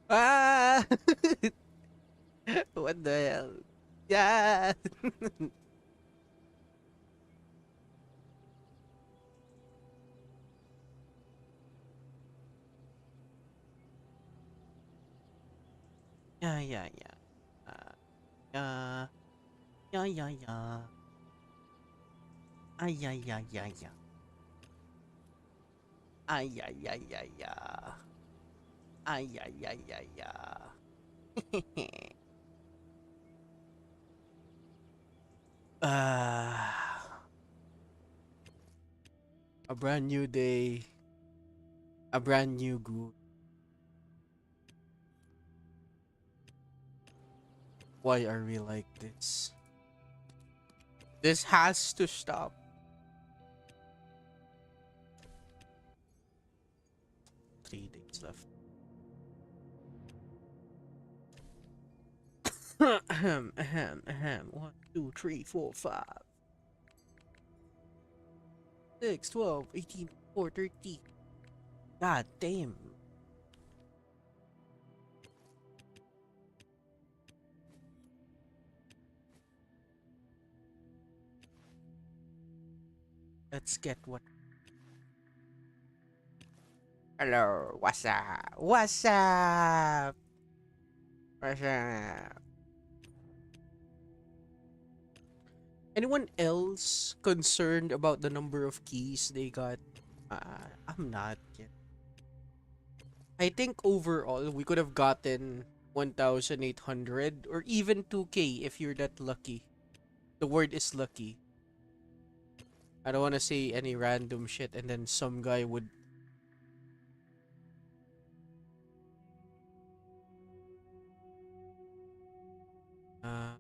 Ah! What the hell? Yeah! Yeah, yeah, yeah. Yeah, yeah, yeah, yeah. Ay, yeah, yeah, yeah, yeah. Ay, yeah, yeah, yeah, yeah. Ay, yeah, yeah, yeah, yeah. Ah, a brand new day, a brand new good. Why are we like this? This has to stop. 3 days left. Ahem, ahem, ahem. 1, 2, 3, 4, 5, 6, 12, 18, 4, 30. God damn. Let's get what. Hello, what's up? What's up? What's up? Anyone else concerned about the number of keys they got? I'm not yet. I think overall we could have gotten 1,800 or even 2K if you're that lucky. The word is lucky. I don't want to say any random shit and then some guy would. Uh,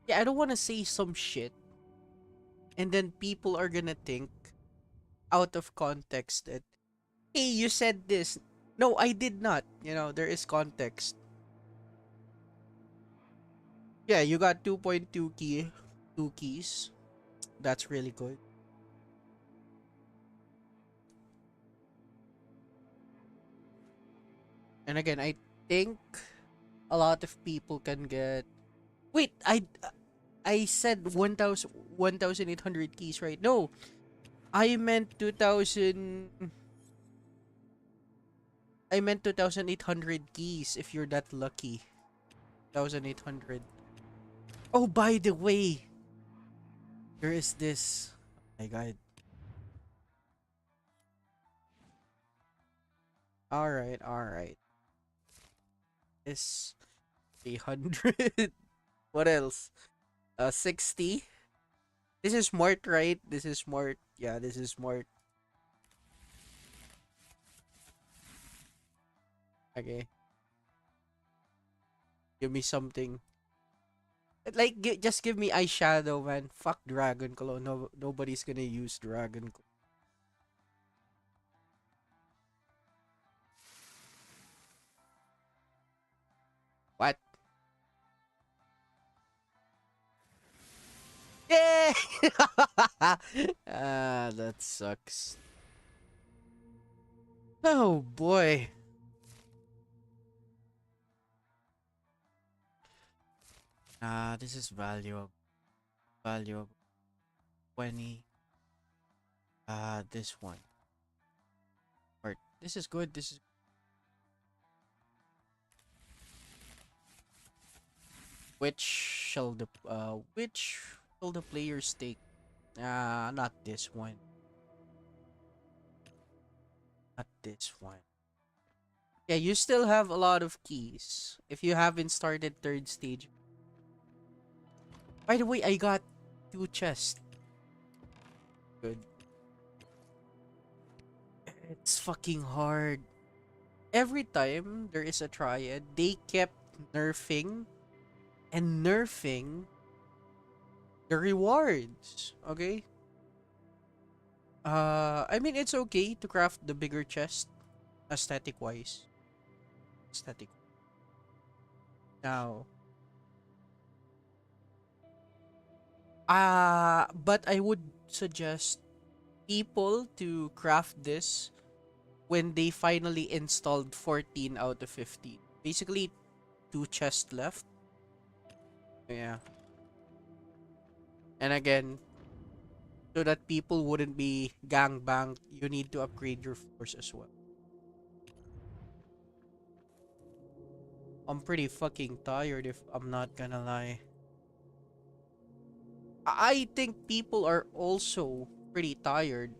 yeah, I don't want to say some shit and then people are gonna think out of context that, hey, you said this. No, I did not. There is context. Yeah, you got 2.2 two keys. That's really good. And again, I think a lot of people can get. Wait, I said 1,800 keys, right? No, I meant 2,000. I meant 2,800 keys if you're that lucky. 2,800. Oh, by the way, there is this. Oh my god. All right, all right. This 300. What else? 60. This is smart, right? This is smart. Yeah, this is smart. Okay, give me something. Like, just give me eyeshadow, man. Fuck Dragon Claw. No, nobody's gonna use Dragon Claw. What? Yeah! That sucks. Oh boy. This is valuable. Valuable. 20. This one. Or this is good. This is which shall the players take? Not this one. Not this one. Yeah, you still have a lot of keys if you haven't started third stage. By the way, I got 2 chests. Good. It's fucking hard. Every time there is a triad, they kept nerfing and nerfing the rewards. Okay? I mean, it's okay to craft the bigger chest aesthetic wise. Aesthetic. Now, but I would suggest people to craft this when they finally installed 14 out of 15. Basically, two chests left. Yeah. And again, so that people wouldn't be gangbanged, you need to upgrade your floors as well. I'm pretty fucking tired if I'm not gonna lie. I think people are also pretty tired.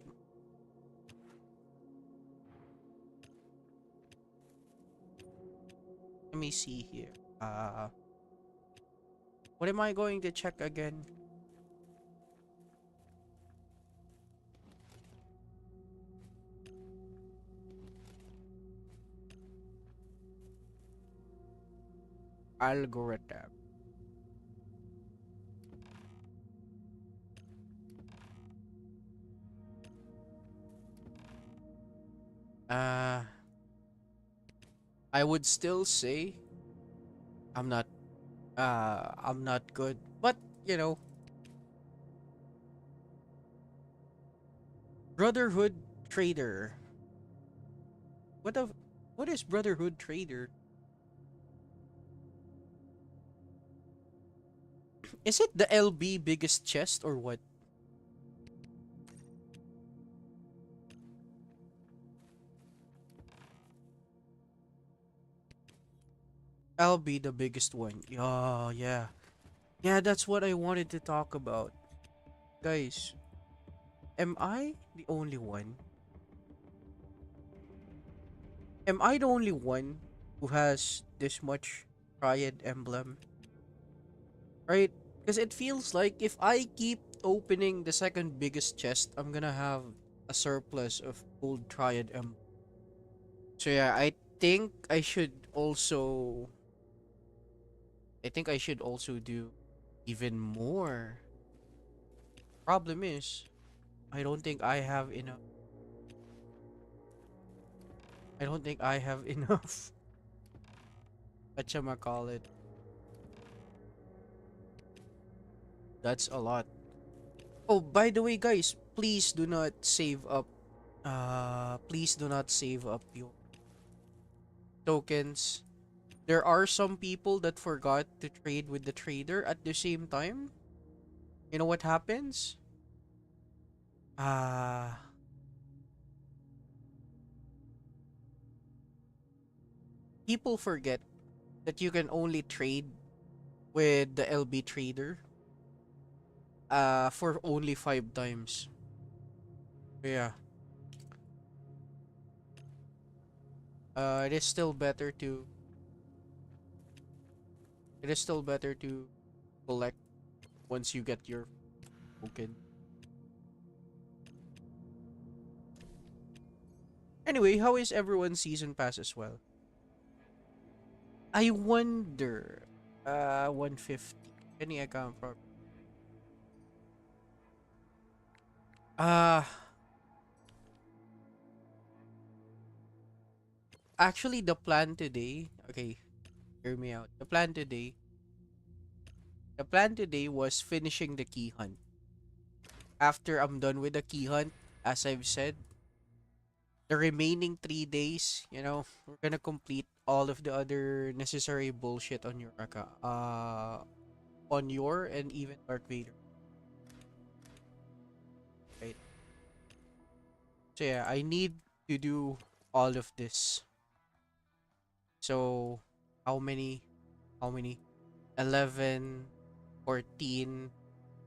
Let me see here. Uh, what am I going to check again? Algorithm. Uh, I would still say I'm not I'm not good. But, you know, Brotherhood Trader. What of what is Brotherhood Trader? Is it the LB biggest chest or what? LB the biggest one. Oh, yeah. Yeah, that's what I wanted to talk about. Guys, am I the only one? Am I the only one who has this much Triad emblem? Right? Because it feels like if I keep opening the second biggest chest, I'm gonna have a surplus of gold Triad emblem. So yeah, think I should also I think I should also do even more. Problem is, I don't think I have enough. I don't think I have enough. Whatchamacallit. That's a lot. Oh, by the way, guys, please do not save up. Please do not save up your tokens. There are some people that forgot to trade with the trader at the same time. You know what happens? Uh, People forget that you can only trade with the LB trader for only 5 times. Yeah. It is still better to collect once you get your token. Anyway, how is everyone's season pass as well? I wonder. 150. Any account for uh actually the plan today, okay, hear me out. The plan today was finishing the key hunt. After I'm done with the key hunt, as I've said, the remaining 3 days, we're gonna complete all of the other necessary bullshit on your account, on your and even Darth Vader, right? So yeah, I need to do all of this. So how many? How many? 11, 14,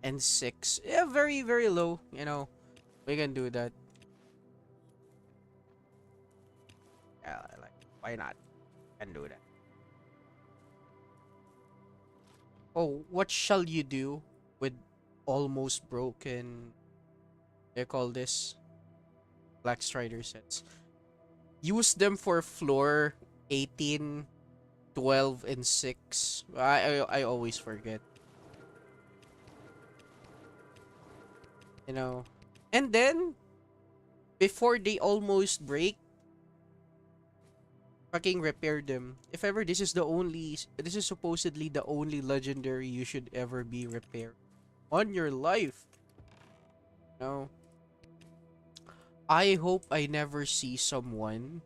and 6. Yeah, very, very low. We can do that. Yeah, like, why not? Can do that. Oh, what shall you do with almost broken, they call this, Black Strider sets? Use them for floor 18, 12, and 6. I always forget. You know. And then, before they almost break, fucking repair them. If ever this is supposedly the only legendary you should ever be repaired on your life. No. I hope I never see someone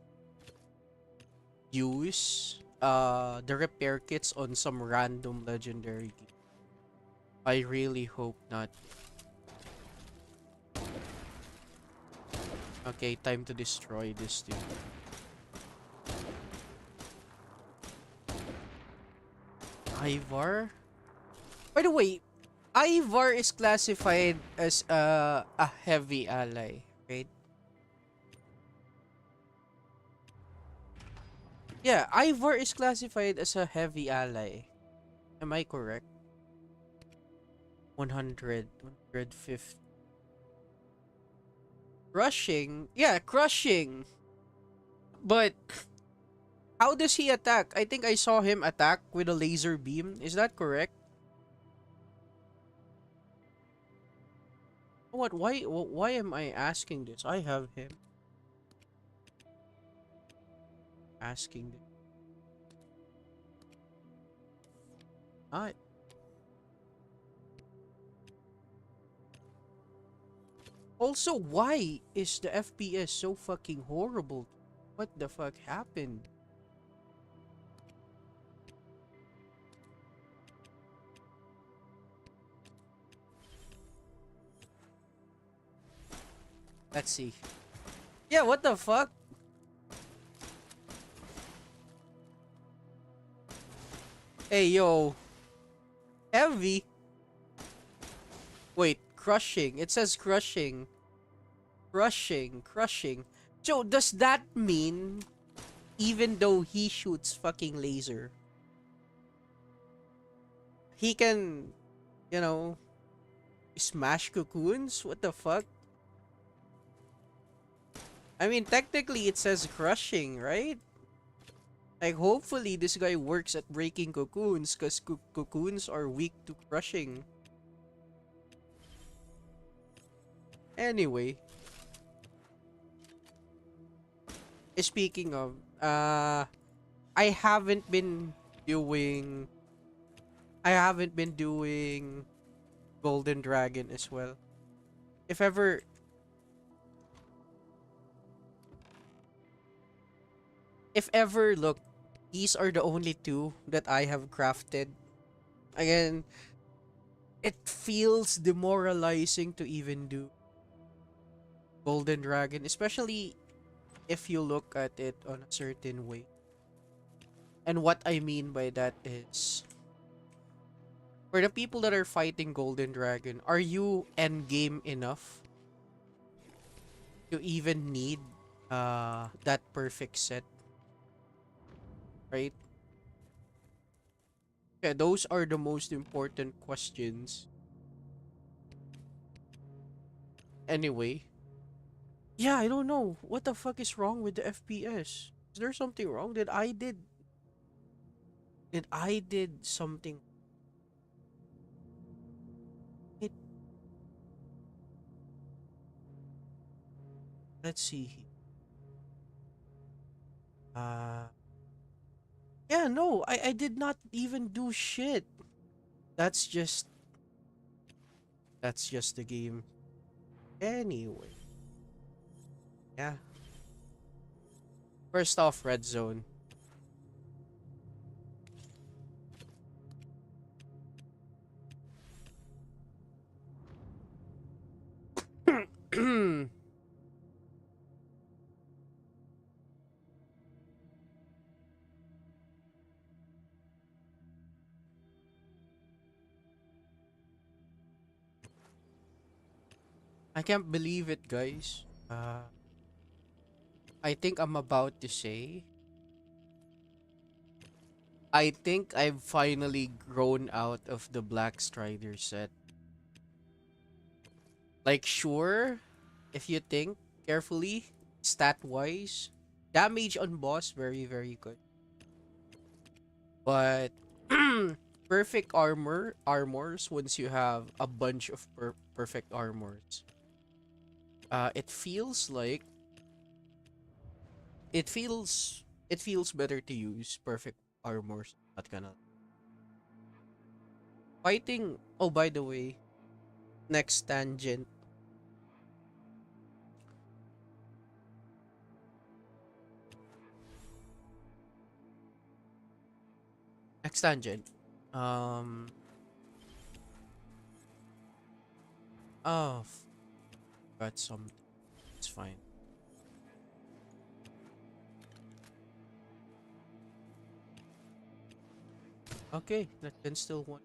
use the repair kits on some random legendary game. I really hope not. Okay, time to destroy this dude. Ivar? By the way, Ivar is classified as a heavy ally, right? Yeah, Ivar is classified as a heavy ally. Am I correct? 100, 150. Crushing? Yeah, crushing. But how does he attack? I think I saw him attack with a laser beam. Is that correct? What? Why am I asking this? I have him asking this. I also, why is the FPS so fucking horrible? What the fuck happened? Let's see. Yeah, what the fuck? Hey, yo. Heavy? Wait, crushing. It says crushing. Crushing. So, does that mean even though he shoots fucking laser, he can, you know, smash cocoons? What the fuck? I mean, technically it says crushing, right? Like, hopefully this guy works at breaking cocoons because cocoons are weak to crushing. Anyway, speaking of, I haven't been doing, I haven't been doing Golden Dragon as well. If ever, look, these are the only two that I have crafted. Again, it feels demoralizing to even do Golden Dragon, especially if you look at it on a certain way. And what I mean by that is, for the people that are fighting Golden Dragon, are you endgame enough to even need that perfect set, right? Yeah, those are the most important questions. Anyway, yeah, I don't know what the fuck is wrong with the FPS. Is there something wrong? Did I did something? It, let's see. Uh yeah, no, I did not even do shit. That's just that's just the game. Anyway, yeah. First off, red zone. I can't believe it, guys. I think I'm about to say, I think I've finally grown out of the Black Strider set. Like, sure, if you think carefully, stat-wise, damage on boss, very, very good. But perfect armors, once you have a bunch of perfect armors, it feels like it feels better to use perfect armors. Not gonna fighting. Oh, by the way, next tangent. Next tangent. Um. Oh, got something. It's fine. Okay, that can still one.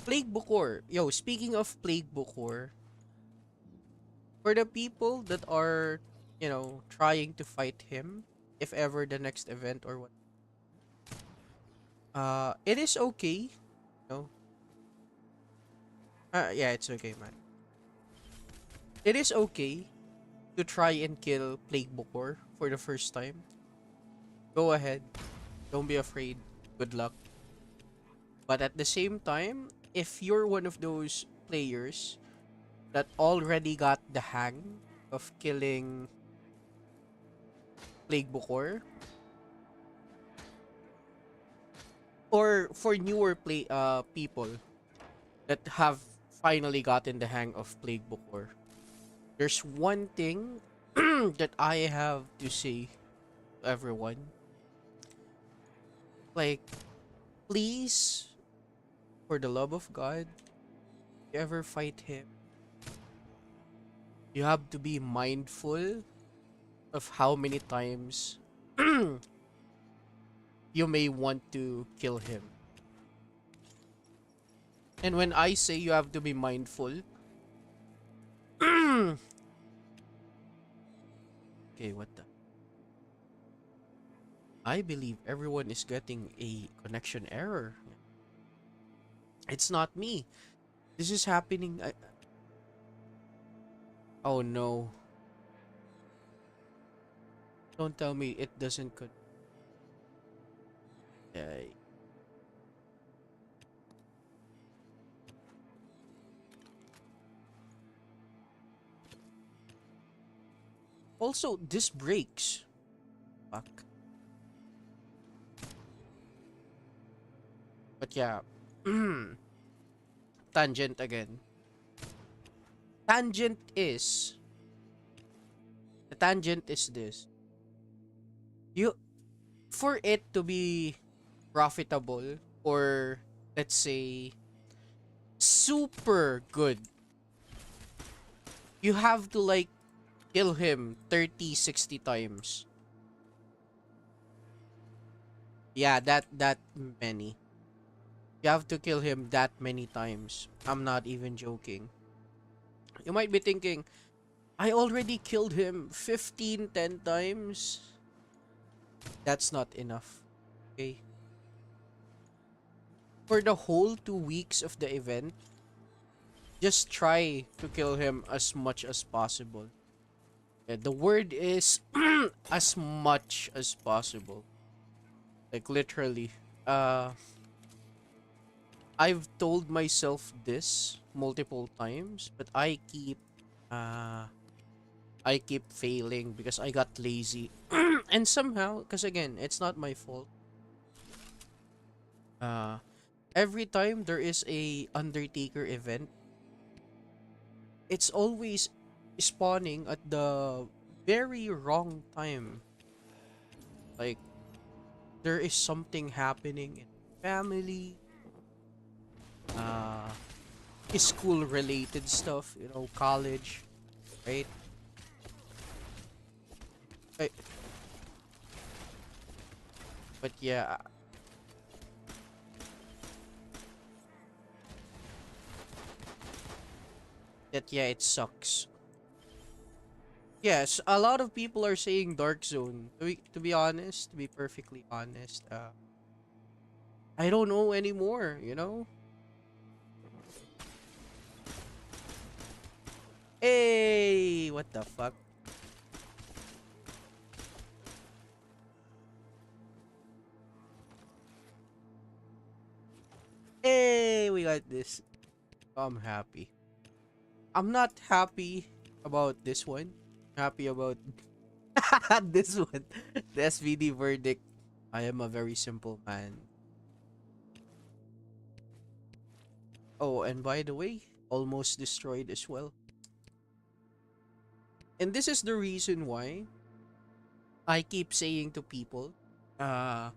Plague Bukor. Yo, speaking of Plague Bukor, for the people that are, trying to fight him, if ever the next event or what, it is okay. No, yeah, it's okay, man. It is okay to try and kill Plague Bukor for the first time. Go ahead. Don't be afraid. Good luck. But at the same time, if you're one of those players that already got the hang of killing Plague Bukor, or for newer people that have finally gotten the hang of Plague Bukor, there's one thing that I have to say to everyone. Like, please, for the love of God, if you ever fight him, you have to be mindful of how many times you may want to kill him. And when I say you have to be mindful, okay, what the? I believe everyone is getting a connection error. It's not me. This is happening. Oh no. Don't tell me it doesn't uh, also, this breaks. Fuck. But yeah. Tangent again. Tangent is... The tangent is this. You... For it to be profitable, or let's say super good, you have to like kill him 30, 60 times. Yeah, that many. You have to kill him that many times. I'm not even joking. You might be thinking, I already killed him 15, 10 times. That's not enough. Okay? For the whole 2 weeks of the event, just try to kill him as much as possible. Yeah, the word is as much as possible. Like literally. Uh I've told myself this multiple times, but uh I keep failing because I got lazy. And somehow, because again, it's not my fault. Uh every time there is a Undertaker event, it's always spawning at the very wrong time. Like there is something happening in family, uh school related stuff, college, right? I, but yeah, it sucks. Yes, a lot of people are saying Dark Zone. To be honest, to be perfectly honest, I don't know anymore. Hey, what the fuck? Hey, we got this. I'm happy. I'm not happy about this one. Happy about this one. The SVD verdict. I am a very simple man. Oh, and by the way, almost destroyed as well. And this is the reason why I keep saying to people, uh,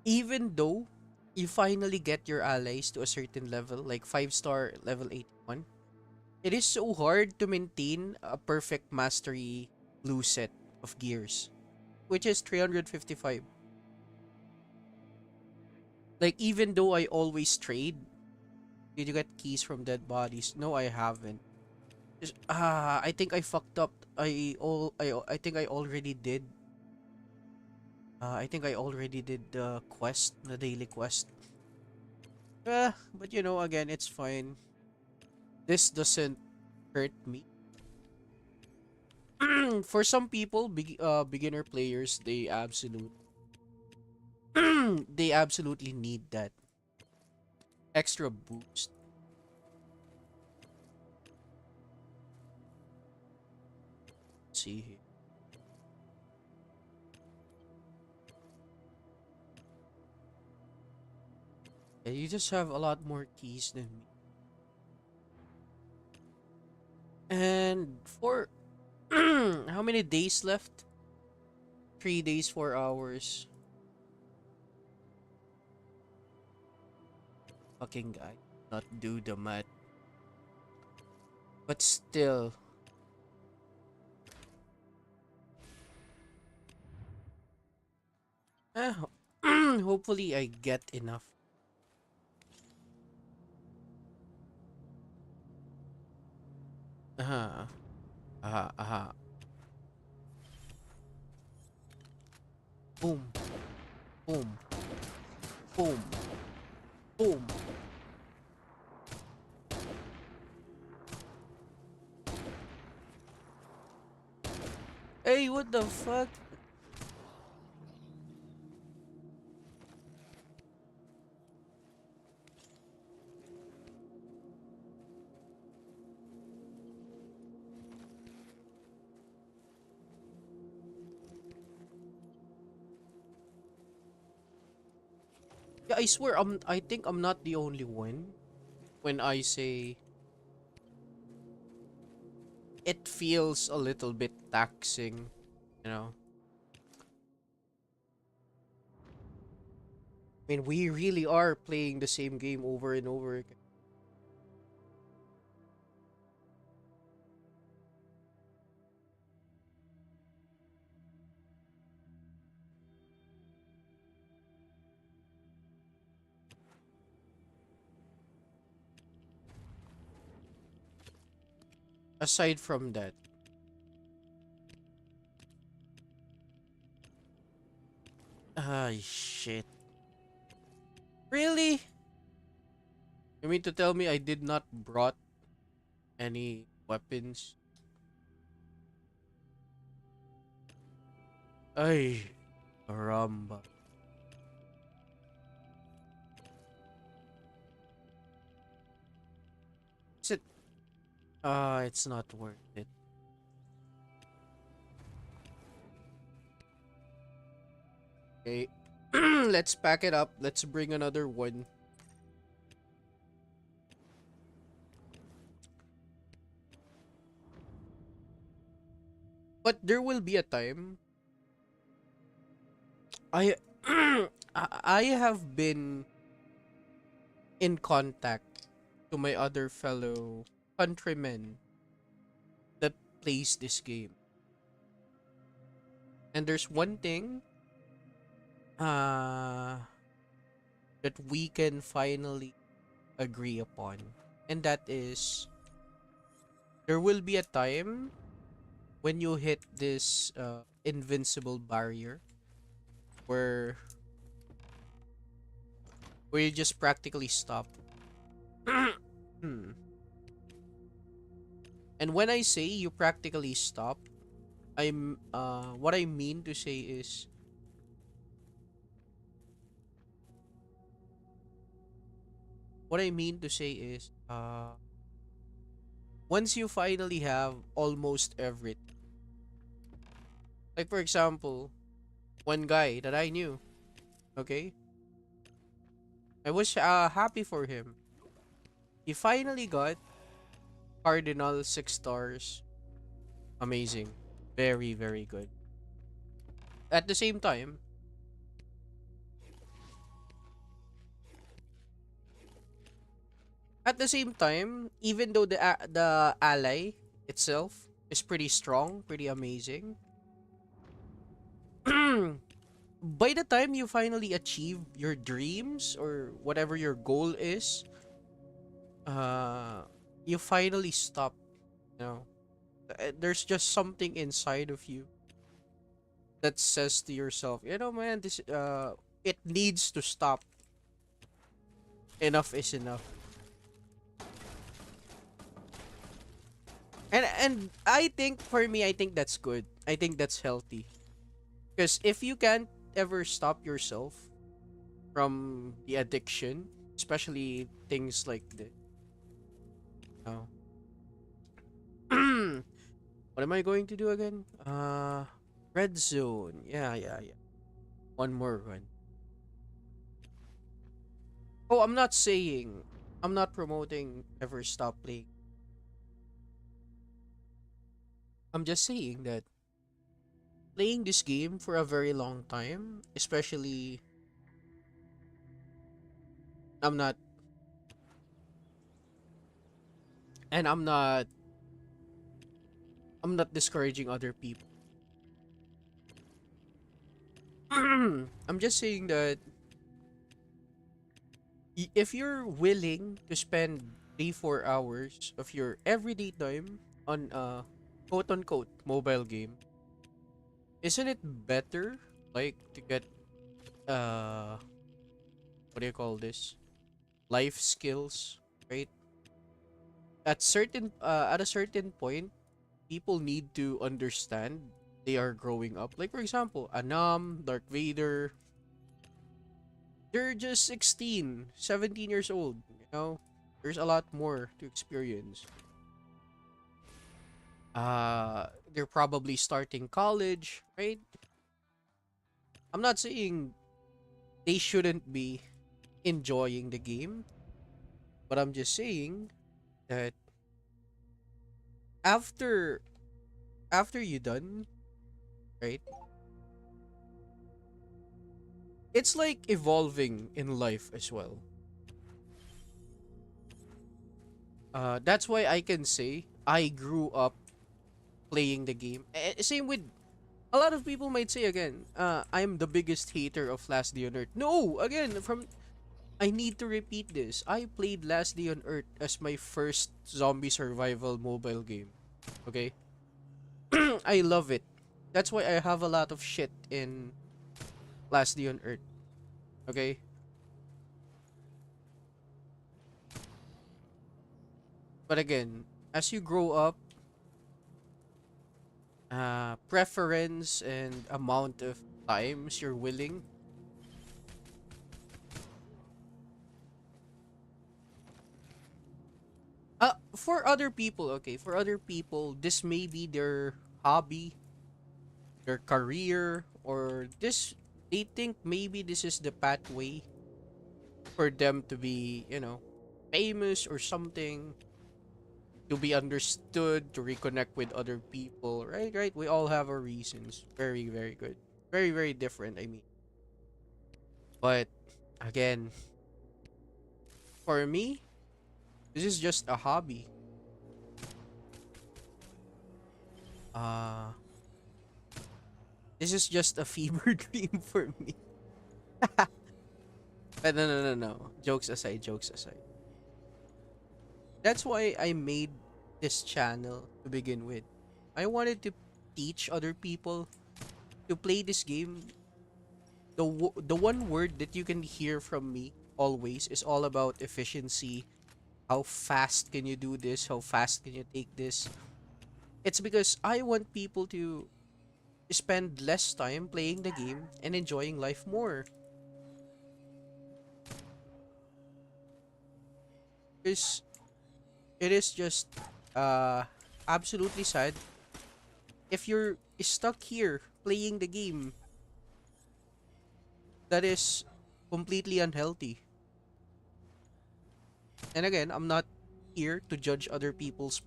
even though you finally get your allies to a certain level, like 5-star level 81, it is so hard to maintain a perfect mastery blue set of gears, which is 355. Like, even though I always trade, did you get keys from dead bodies? No, I haven't. I think I fucked up. I think I already did. I think I already did the quest, the daily quest. But again, it's fine. This doesn't hurt me. For some people, beginner players, they absolutely need that extra boost. Let's see here. Yeah, you just have a lot more keys than me. And for how many days left? 3 days, 4 hours. Fucking guy. Not do the math. But still. Eh, hopefully I get enough. Uh-huh. Uh-huh. Uh-huh. Boom. Boom. Boom. Boom. Hey, what the fuck? Yeah, I swear I think I'm not the only one when I say it feels a little bit taxing, you know. I mean, we really are playing the same game over and over again. Aside from that, shit. Really? You mean to tell me I did not brought any weapons? Ay, caramba. Is it? It's not worth it. Okay, let's pack it up. Let's bring another one. But there will be a time. I I have been in contact to my other fellow countrymen that plays this game. And there's one thing uh that we can finally agree upon. And that is there will be a time when you hit this invincible barrier where you just practically stop. Hmm. And when I say you practically stop, I'm what I mean to say is once you finally have almost everything. Like for example, one guy that I knew, okay? I was happy for him. He finally got Cardinal 6 stars. Amazing. Very, very good. At the same time, even though the ally itself is pretty strong, pretty amazing, by the time you finally achieve your dreams or whatever your goal is, uh, you finally stop. You know, there's just something inside of you that says to yourself, you know, man, this it needs to stop. Enough is enough. And I think for me, I think that's good. I think that's healthy. Because if you can't ever stop yourself from the addiction, especially things like this, you know, what am I going to do again? Red zone. Yeah, yeah, yeah. One more run. Oh, I'm not promoting ever stop playing. I'm just saying that playing this game for a very long time, especially I'm not, and I'm not discouraging other people. I'm just saying that if you're willing to spend 3 4 hours of your everyday time on a quote unquote mobile game, isn't it better like to get uh what do you call this? Life skills, right? At a certain point, people need to understand they are growing up. Like for example, Anam, Darth Vader, they're just 16, 17 years old, you know? There's a lot more to experience. They're probably starting college, right? I'm not saying they shouldn't be enjoying the game, but I'm just saying that after you done, right? It's like evolving in life as well. That's why I can say I grew up playing the game. Same with a lot of people might say again, I'm the biggest hater of Last Day on Earth. No, again, from I need to repeat this. I played Last Day on Earth as my first zombie survival mobile game. Okay? I love it. That's why I have a lot of shit in Last Day on Earth. Okay? But again, as you grow up, preference and amount of times you're willing. For other people, okay, for other people, this may be their hobby, their career, or this, they think maybe this is the pathway for them to be, you know, famous or something, to be understood, to reconnect with other people, right? Right? We all have our reasons. Very, very good. Very, very different, I mean. But again, for me, this is just a hobby. Uh, this is just a fever dream for me. But no, no, no, no. Jokes aside, jokes aside. That's why I made this channel to begin with. I wanted to teach other people to play this game. The one word that you can hear from me always is all about efficiency. How fast can you do this? How fast can you take this? It's because I want people to spend less time playing the game and enjoying life more. Because it is just uh absolutely sad if you're stuck here playing the game that is completely unhealthy. And again, I'm not here to judge other people's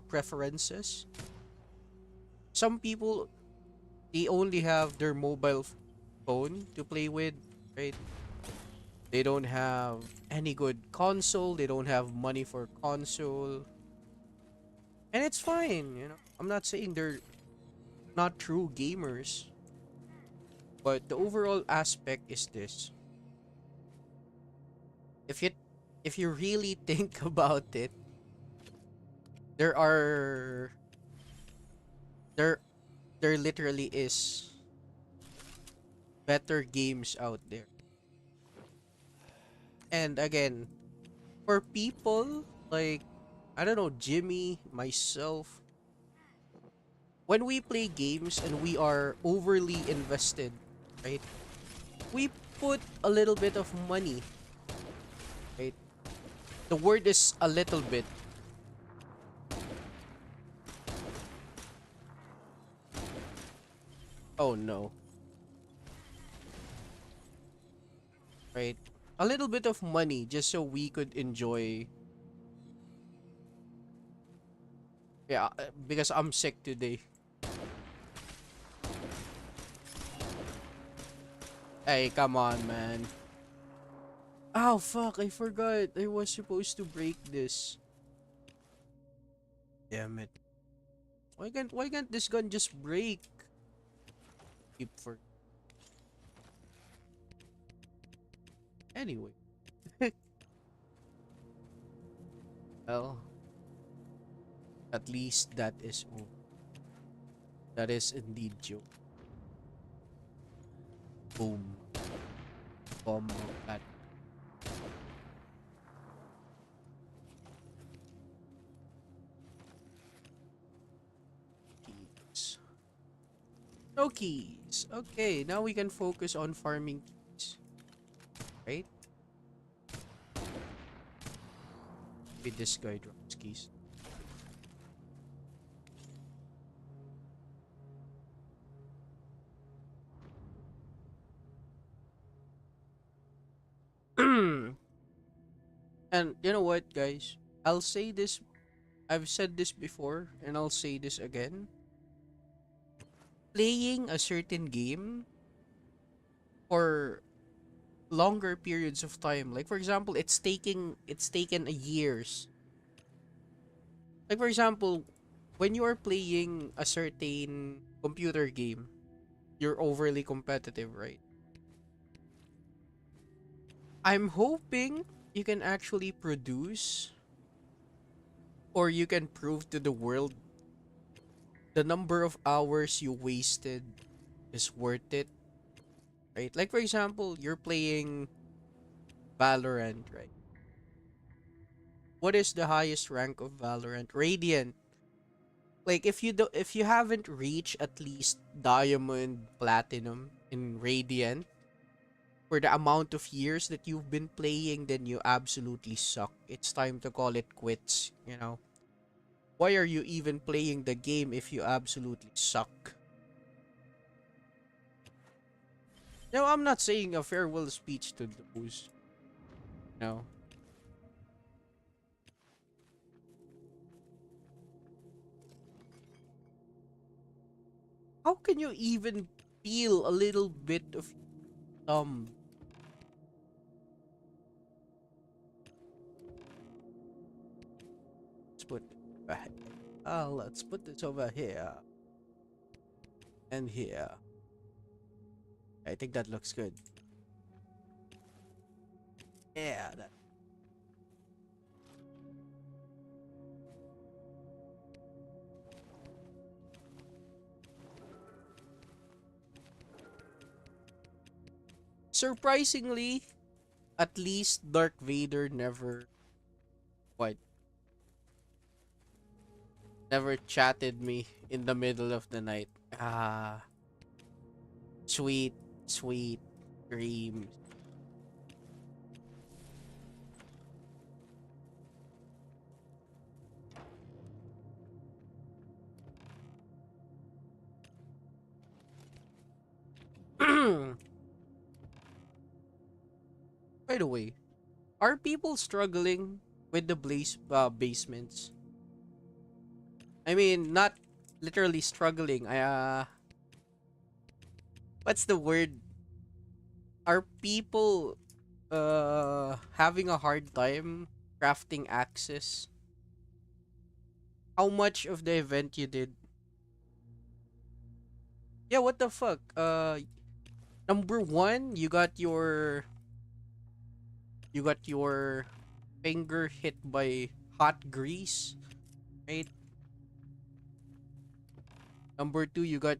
preferences. Some people, they only have their mobile phone to play with, right? They don't have any good console. They don't have money for console. And it's fine, you know. I'm not saying they're not true gamers, but the overall aspect is this. If you if you really think about it, there are there there literally is better games out there. And again, for people like, I don't know, Jimmy, myself, when we play games and we are overly invested, right? We put a little bit of money, right? The word is a little bit. Oh no, right? A little bit of money just so we could enjoy. Yeah, because I'm sick today. Hey, come on, man. Oh fuck, I forgot. I was supposed to break this. Damn it. Why can't this gun just break? Keep for anyway. Well, at least that is all. That is indeed joke. Boom. Bomb at keys. No keys. Okay, now we can focus on farming keys. Right? With this guy drops keys. And you know what, guys? I'll say this. I've said this before, and I'll say this again. Playing a certain game for longer periods of time, like for example, it's taken a years. Like for example, when you are playing a certain computer game, you're overly competitive, right? I'm hoping you can actually produce, or you can prove to the world, the number of hours you wasted is worth it, right? Like for example, you're playing Valorant, right? What is the highest rank of Valorant? Radiant. Like if you haven't reached at least diamond, platinum in Radiant for the amount of years that you've been playing, then you absolutely suck. It's time to call it quits, you know. Why are you even playing the game if you absolutely suck? No, I'm not saying a farewell speech to those. No. How can you even feel a little bit of um let's put it back. Let's put this over here and here. I think that looks good. Yeah, that. Surprisingly, at least Dark Vader what never chatted me in the middle of the night. Ah, sweet, sweet dreams. By the way, are people struggling with the blaze basements? I mean, not literally struggling. what's the word? Are people having a hard time crafting axes? How much of the event you did? Yeah, what the fuck? Number one, you got your finger hit by hot grease, right? Number two, you got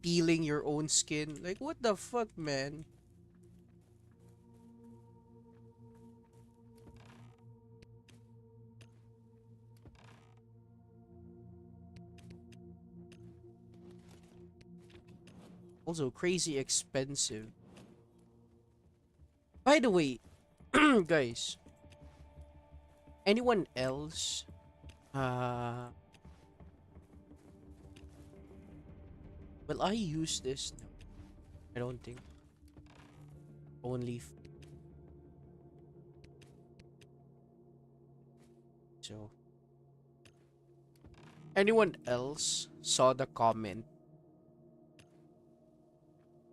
peeling your own skin. Like, what the fuck, man? Also, crazy expensive. By the way, guys, anyone else? Uh, will I use this? No, I don't think. Only so. Anyone else saw the comment?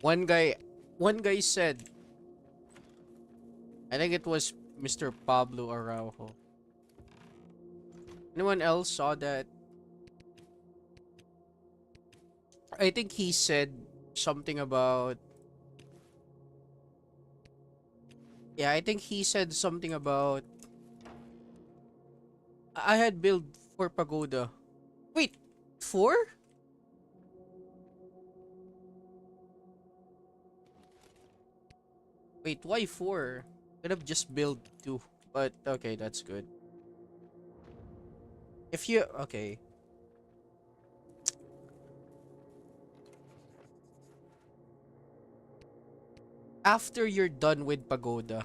One guy, one guy said, I think it was Mr. Pablo Araujo. Anyone else saw that? I think he said something about. Yeah, I think he said something about. I had built for pagoda. Wait, four? Wait, why four? Could have just built two. But okay, that's good. If you okay, after you're done with pagoda,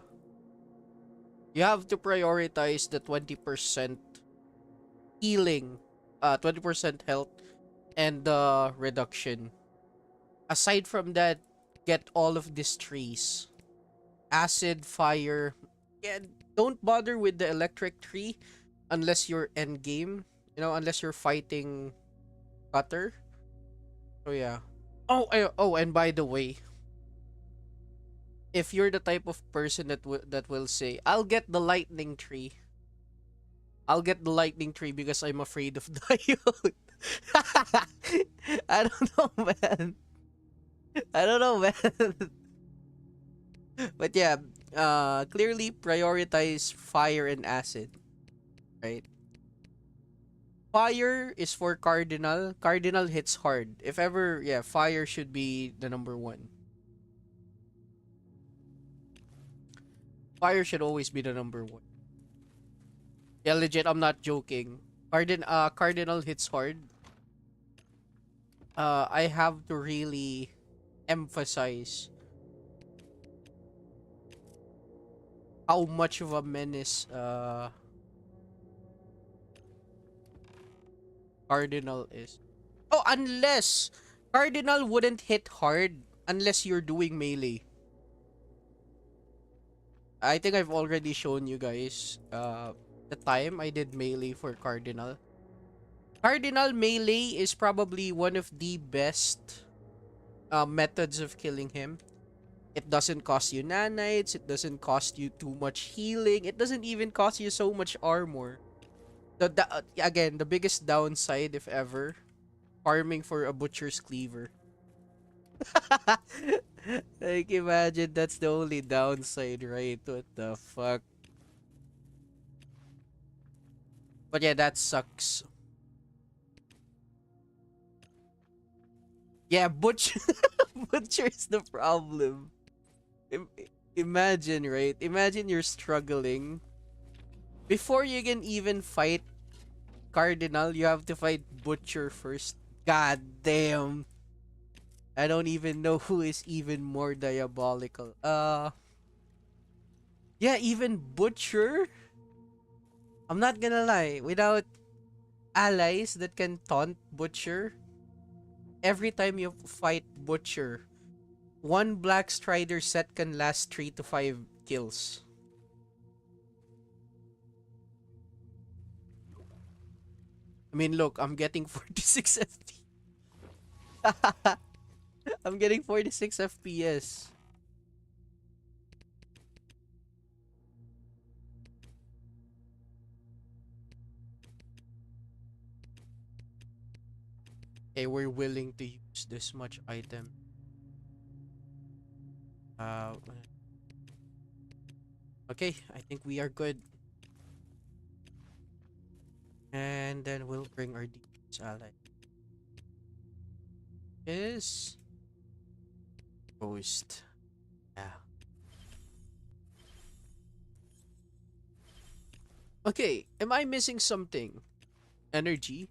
you have to prioritize the 20% healing, 20% health, and the reduction. Aside from that, get all of these trees. Acid, fire. Yeah, don't bother with the electric tree unless you're end game. Unless you're fighting Cutter. So yeah. Oh, and by the way, if you're the type of person that will say, "I'll get the lightning tree," I'll get the lightning tree because I'm afraid of diode. I don't know, man. I don't know, man. But yeah, clearly prioritize fire and acid, right? Fire is for Cardinal. Cardinal hits hard. If ever, yeah, fire should be the number one. Fire should always be the number one. Yeah, legit, I'm not joking. Cardinal hits hard. I have to really emphasize how much of a menace Cardinal is. Oh, unless Cardinal wouldn't hit hard unless you're doing melee. I think I've already shown you guys the time I did melee for Cardinal. Cardinal melee is probably one of the best methods of killing him. It doesn't cost you nanites, it doesn't cost you too much healing, it doesn't even cost you so much armor. Again, the biggest downside, if ever, farming for a butcher's cleaver. Like, imagine that's the only downside, right? What the fuck? But yeah, that sucks. Yeah, butcher is the problem. Im- Imagine, right? Imagine you're struggling. Before you can even fight Cardinal, you have to fight Butcher first. God damn. I don't even know who is even more diabolical. Yeah, even Butcher. I'm not gonna lie. Without allies that can taunt Butcher, every time you fight Butcher, one Black Strider set can last 3 to 5 kills. I mean, look, I'm getting 46 FP. I'm getting 46 FPS. Okay, we're willing to use this much item. Uh, okay, I think we are good. And then we'll bring our DOZ ally. Is Ghost. Yeah. Okay, am I missing something? Energy?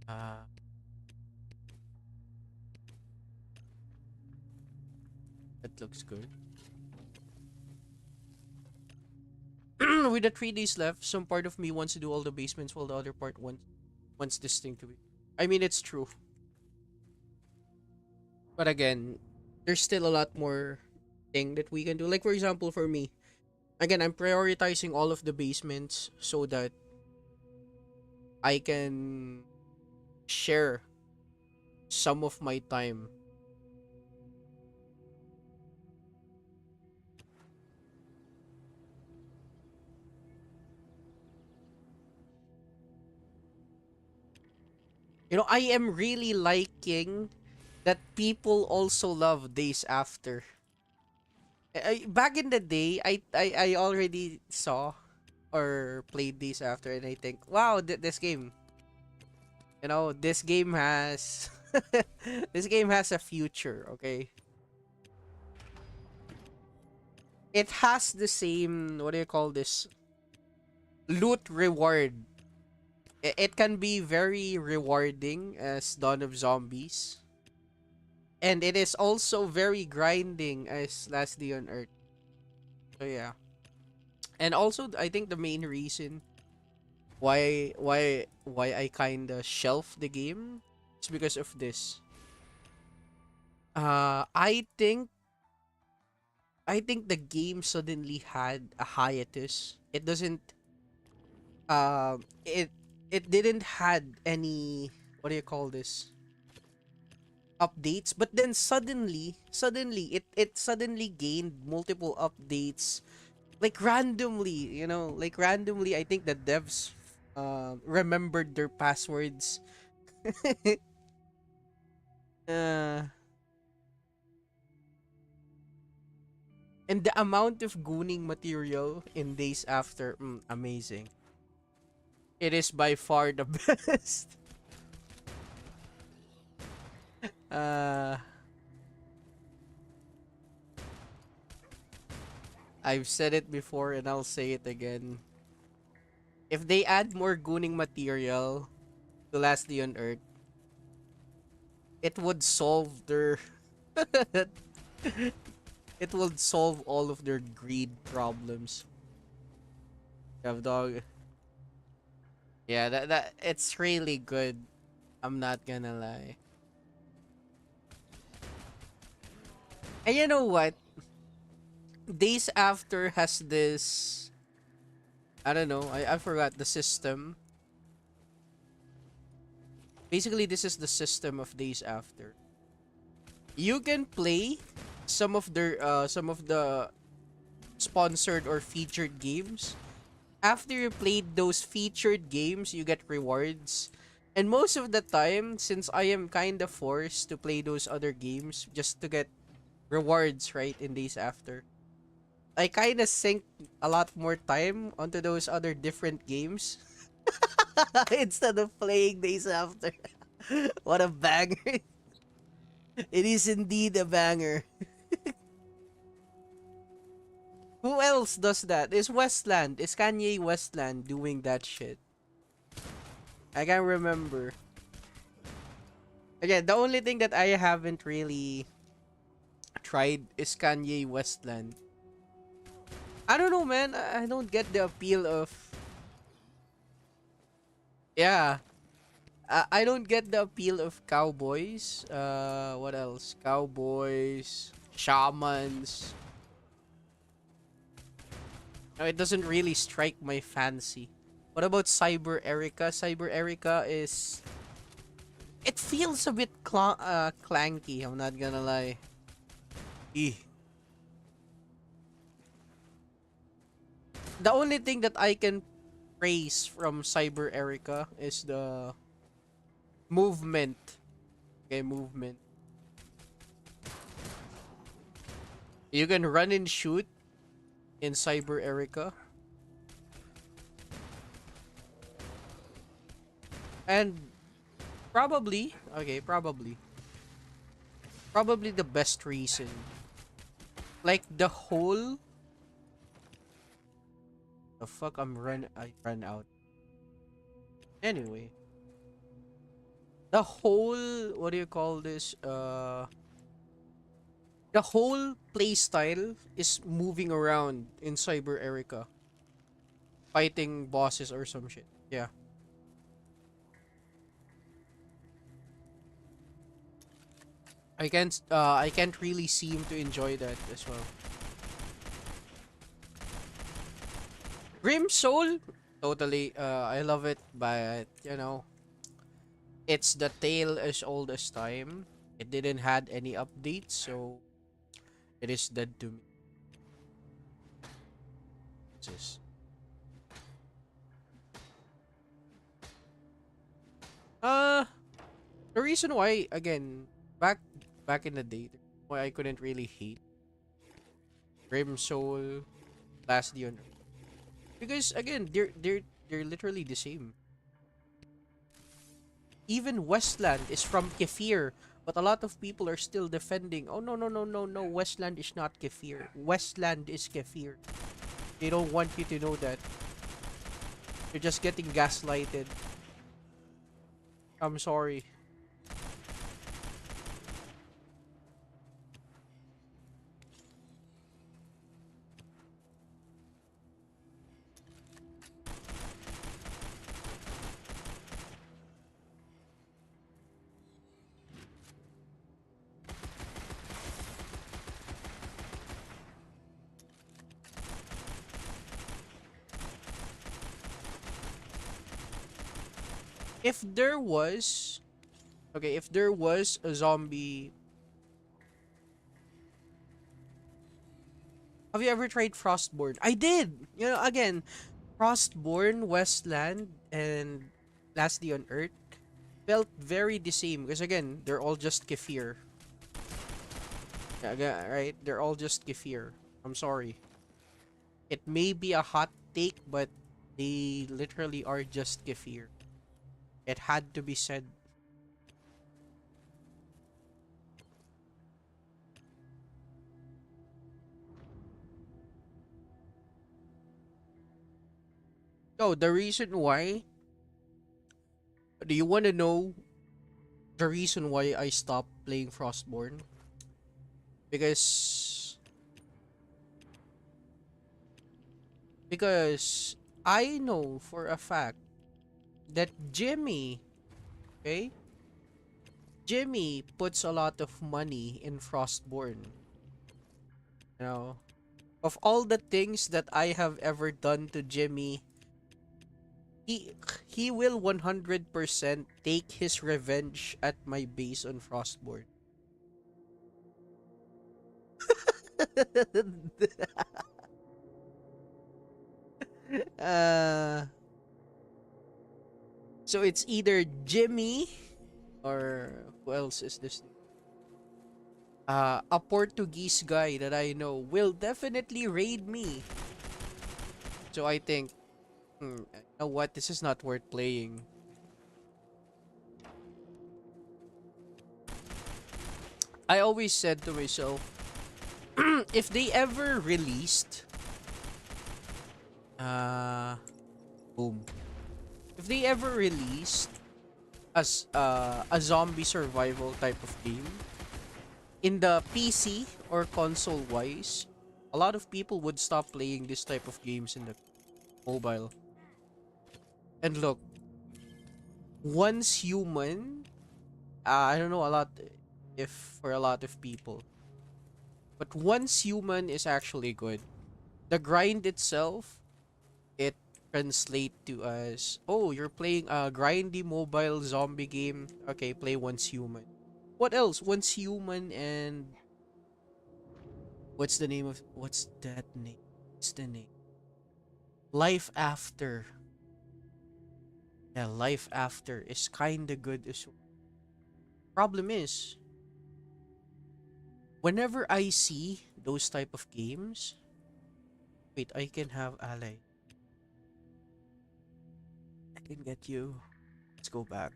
Uh, that looks good. With the 3 days left, some part of me wants to do all the basements while the other part wants this thing to be. I mean, it's true. But again, there's still a lot more thing that we can do. Like for example, for me, again, I'm prioritizing all of the basements so that I can share some of my time. You know, I am really liking that people also love Days After. Back in the day, I already saw or played Days After, and I think, wow, this game, this game has this game has a future. Okay, it has the same, what do you call this, loot reward. It can be very rewarding as Dawn of Zombies, and it is also very grinding as Last Day on Earth. So yeah, and also I think the main reason why I kind of shelf the game is because of this. I think the game suddenly had a hiatus. It doesn't it didn't had any, what do you call this, updates, but then suddenly it suddenly gained multiple updates, like randomly, like randomly. I think the devs remembered their passwords. uh and the amount of gooning material in Days After, amazing. It is by far the best. uh I've said it before and I'll say it again. If they add more gooning material to Last Day on Earth, it would solve their it would solve all of their greed problems. Have dog. Yeah, that it's really good. I'm not gonna lie. And you know what? Days After has this, I don't know, I forgot the system. Basically, this is the system of Days After. You can play some of the sponsored or featured games. After you played those featured games, you get rewards. And most of the time, since I am kind of forced to play those other games just to get rewards, right, in Days After, I kind of sink a lot more time onto those other different games instead of playing Days After. What a banger. It is indeed a banger. Who else does that? Is Westland? Is Kanye Westland doing that shit? I can't remember. Again, the only thing that I haven't really tried is Kanye Westland. I don't know, man. I don't get the appeal of. Yeah. I don't get the appeal of cowboys. What else? Cowboys, shamans. No, it doesn't really strike my fancy. What about Cyber Erica? Cyber Erica is, it feels a bit clanky, I'm not gonna lie. Eh. The only thing that I can praise from Cyber Erica is the movement. Okay, movement. You can run and shoot in Cyber Erica. And probably, okay, probably the best reason. Like the whole, the fuck, I run out. Anyway, the whole, what do you call this? The whole playstyle is moving around in Cyber Erica, fighting bosses or some shit. Yeah. I can't really seem to enjoy that as well. Grim Soul, totally, I love it, but you know, it's the tale as old as time. It didn't had any updates, so it is dead to me. Just uh the reason why, again, back in the day, why I couldn't really hate Grim Soul, Last Dion, because again, they're literally the same. Even Westland is from Kefir, but a lot of people are still defending. Oh no, no, no, no, no, Westland is not Kefir. Westland is Kefir. They don't want you to know that. You're just getting gaslighted. I'm sorry. If there was, okay, if there was a zombie, have you ever tried Frostborn? I did. You know, again, Frostborn, Westland, and Lastly on Earth felt very the same because again, they're all just Kefir. Yeah, right? They're all just Kefir. I'm sorry. It may be a hot take, but they literally are just Kefir. It had to be said. Oh, the reason why? Do you want to know the reason why I stopped playing Frostborn? Because because I know for a fact that okay, Jimmy puts a lot of money in Frostborn. You know, of all the things that I have ever done to Jimmy, he he will 100% take his revenge at my base on Frostborn. uh so it's either Jimmy or who else is this? A Portuguese guy that I know will definitely raid me. So I think, you know what? This is not worth playing. I always said to myself, if they ever released, uh, boom. If they ever released as a zombie survival type of game in the PC or console wise, a lot of people would stop playing this type of games in the mobile. And look, once human, I don't know a lot if for a lot of people, but once human is actually good. The grind itself, it translate to us, oh, you're playing a grindy mobile zombie game. Okay, play Once Human. What else? Once Human and what's that name? What's the name? Life After. Yeah, Life After is kinda good as well. Problem is, whenever I see those type of games, wait, I can have ally. I can get you. Let's go back.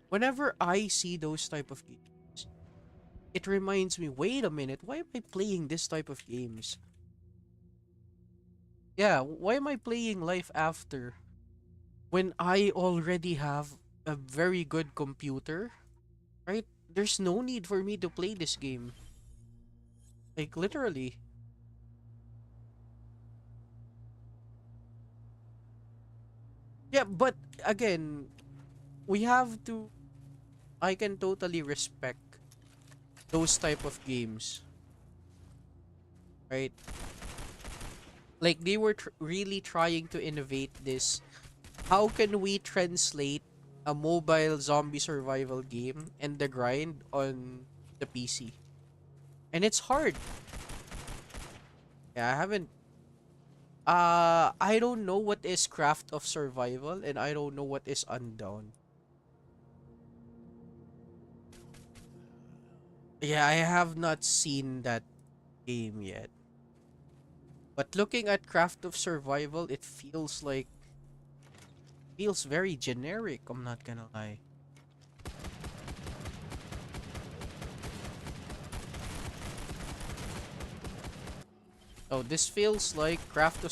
Whenever I see those type of games, it reminds me, wait a minute, why am I playing this type of games? Yeah, why am I playing Life After when I already have a very good computer, right? There's no need for me to play this game. Like, literally. Yeah, but again, we have to, I can totally respect those type of games, right? Like, they were really trying to innovate this. How can we translate a mobile zombie survival game and the grind on the PC? And it's hard. Yeah, I haven't. I don't know what is Craft of Survival, and I don't know what is Undown. Yeah, I have not seen that game yet. But looking at Craft of Survival, it feels very generic. I'm not gonna lie. Oh, this feels like Craft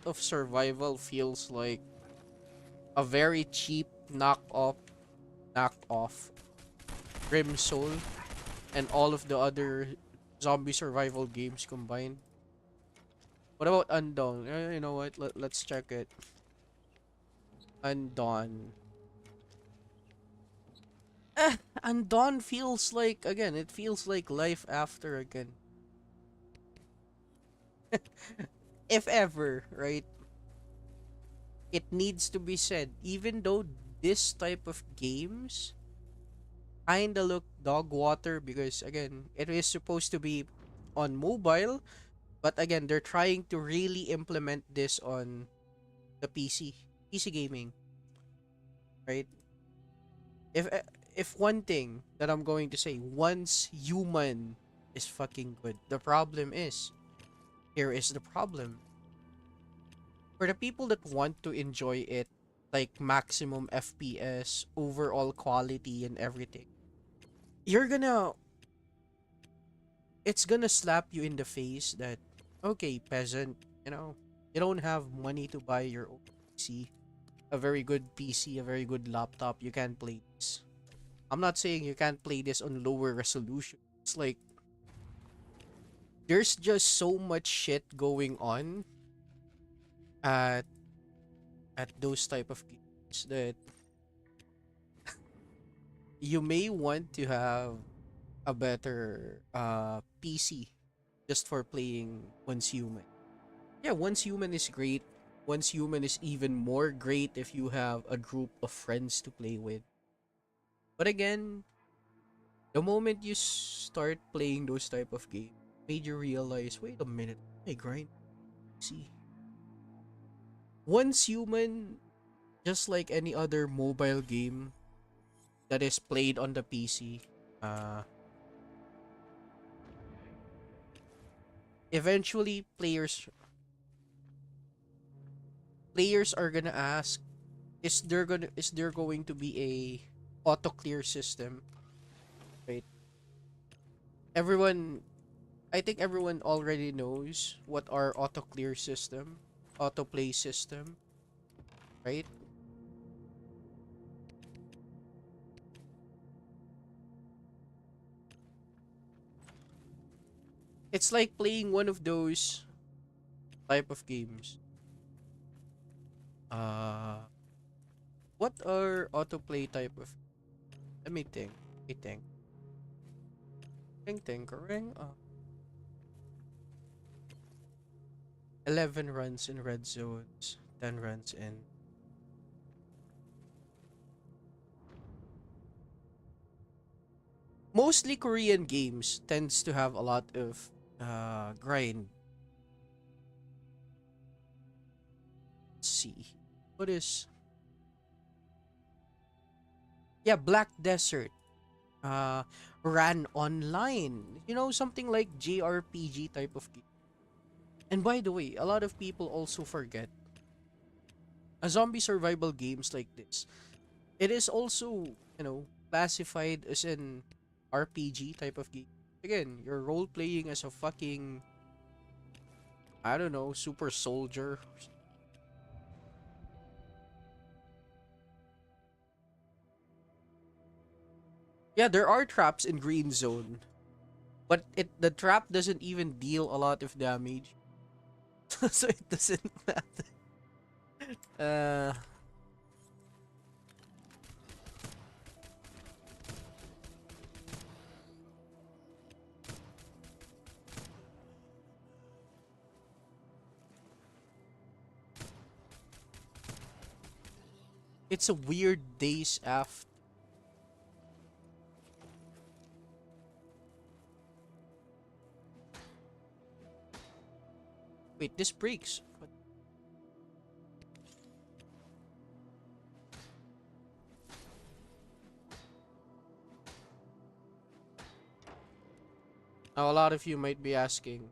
of Survival feels like a very cheap knockoff Grim Soul and all of the other zombie survival games combined. What about Undawn? You know what? Let's check it. Undawn. Undawn feels like, again, it feels like Life After again. If ever, right? It needs to be said, even though this type of games kinda look dog water because again, it is supposed to be on mobile, but again, they're trying to really implement this on the PC gaming, right? If if one thing that I'm going to say, Once Human is fucking good. The problem is, here is the problem. For the people that want to enjoy it, like maximum FPS, overall quality and everything, you're gonna it's gonna slap you in the face that, okay, peasant, you know, you don't have money to buy your own PC, a very good PC, a very good laptop, you can't play this. I'm not saying you can't play this on lower resolution. It's like there's just so much shit going on at those type of games that you may want to have a better PC just for playing Once Human. Yeah, Once Human is great. Once Human is even more great if you have a group of friends to play with. But again, the moment you start playing those type of games, made you realize, wait a minute, I grind. See, Once Human, just like any other mobile game that is played on the PC, uh, eventually players are gonna ask, is there going to be a auto clear system, right? Everyone, I think everyone already knows what our auto clear system, autoplay system, right? It's like playing one of those type of games. Uh, what are autoplay type of? Let me think. Let me think. Tinkering. 11 runs in red zones, 10 runs in. Mostly Korean games tends to have a lot of grind. Let's see. What is Yeah, Black Desert. Uh ran online. You know, something like JRPG type of game. And by the way, a lot of people also forget a zombie survival games like this. It is also, classified as an RPG type of game. Again, you're role playing as a fucking, I don't know, super soldier. Yeah, there are traps in green zone, but the trap doesn't even deal a lot of damage. So it doesn't matter. Uh it's a weird days after. Wait, this breaks. What? Now, a lot of you might be asking,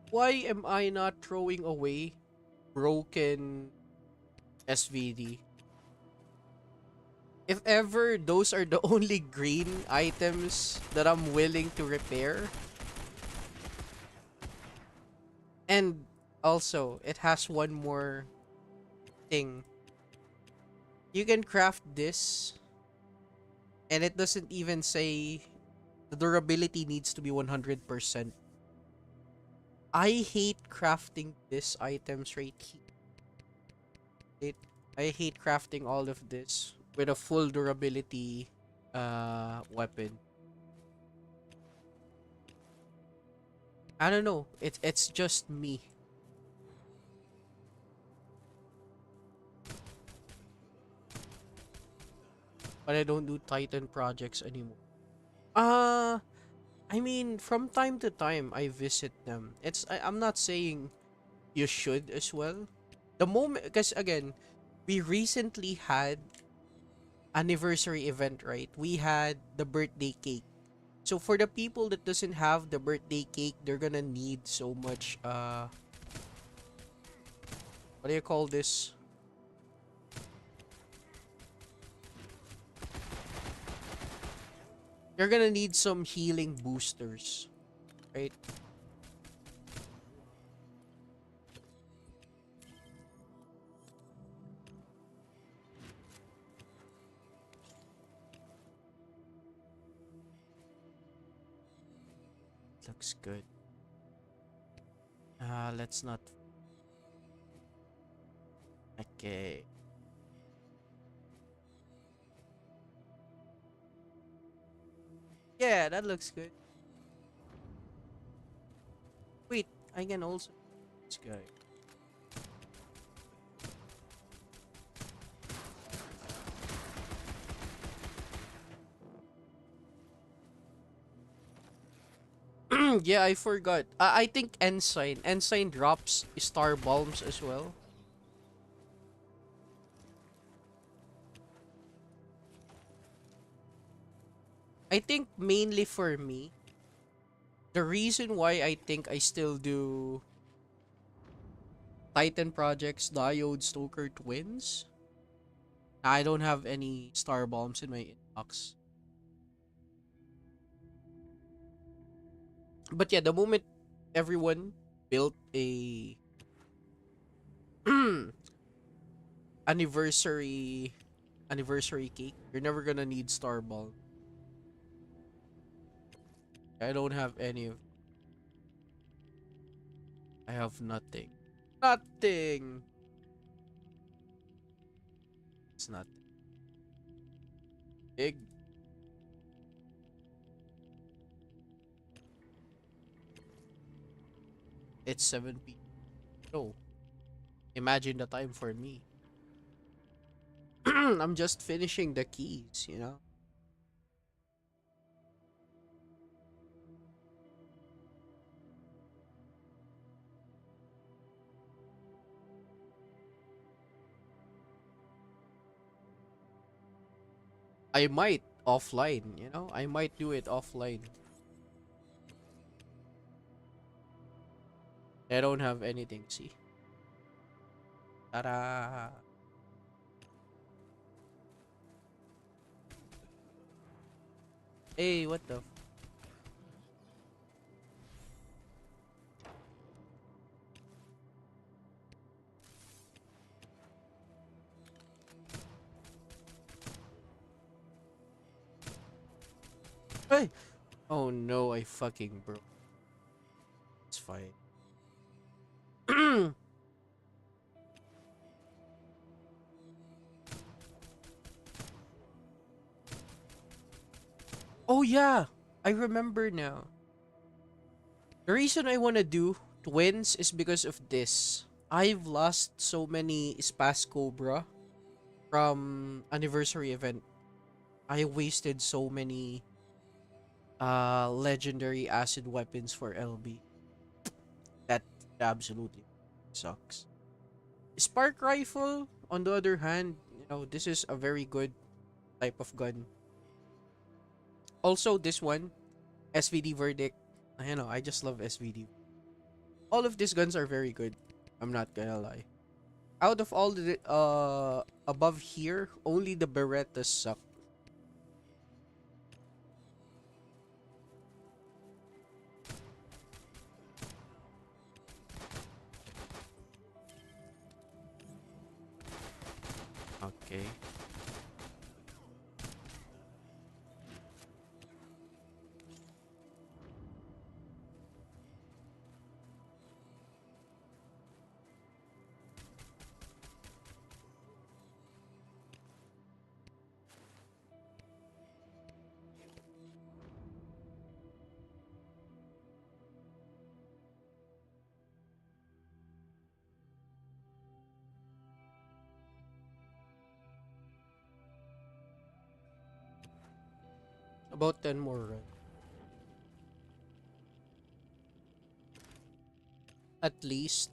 why am I not throwing away broken SVD? If ever those are the only green items that I'm willing to repair. And also, it has one more thing. You can craft this, and it doesn't even say the durability needs to be 100%. I hate crafting this items right here. I hate crafting all of this with a full durability weapon. I don't know. It's just me. But I don't do Titan projects anymore. Uh I mean, from time to time I visit them. I'm not saying you should as well. The moment, because again, we recently had anniversary event, right? We had the birthday cake. So for the people that doesn't have the birthday cake, they're gonna need so much what do you call this? You're gonna need some healing boosters, right? Looks good. Let's not. Okay. Yeah, that looks good. Wait, I can also this guy. Yeah, I forgot. I think Ensign drops star bombs as well. I think mainly for me, the reason why I think I still do Titan projects, Diode, Stoker Twins. I don't have any star bombs in my inbox. But yeah, the moment everyone built a anniversary anniversary cake, you're never gonna need star bomb. I don't have any of. I have nothing. Nothing. It's nothing. Big. It's 7 p.m. So imagine the time for me. I'm just finishing the keys, you know? I might offline, you know? I might do it offline. I don't have anything, see? Ta-da! Hey, what the Hey! Oh no, I fucking broke. It's fine. Oh yeah, I remember now. The reason I want to do twins is because of this. I've lost so many Spas Cobra from anniversary event. I wasted so many legendary acid weapons for LB. That absolutely sucks. Spark rifle, on the other hand, you know, this is a very good type of gun. Also, this one, SVD verdict. I know, I just love SVD. All of these guns are very good. I'm not gonna lie. Out of all the above here, only the Berettas suck. Okay. About 10 more run. At least,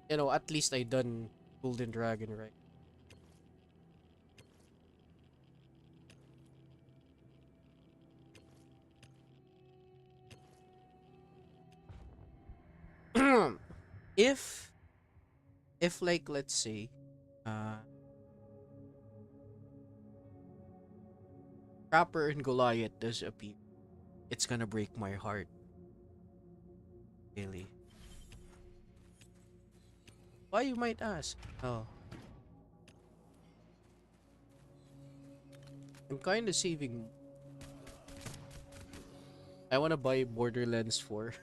you know, at least I done Golden Dragon, right? if like let's say uh Trapper and Goliath does appear, it's gonna break my heart, really. Why, you might ask? Oh, I'm kind of saving. I want to buy Borderlands 4.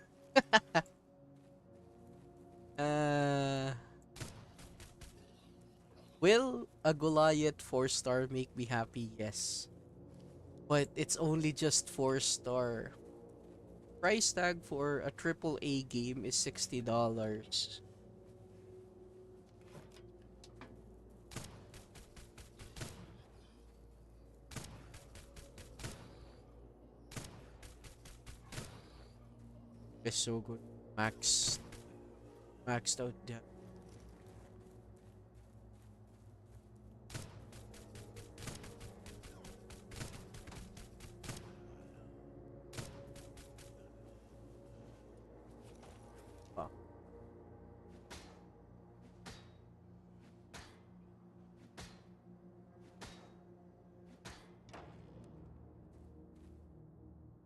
uh will a Goliath 4-star make me happy? Yes, but it's only just 4-star. Price tag for a triple A game is $60. It's so good. Maxed out. Yeah. Wow.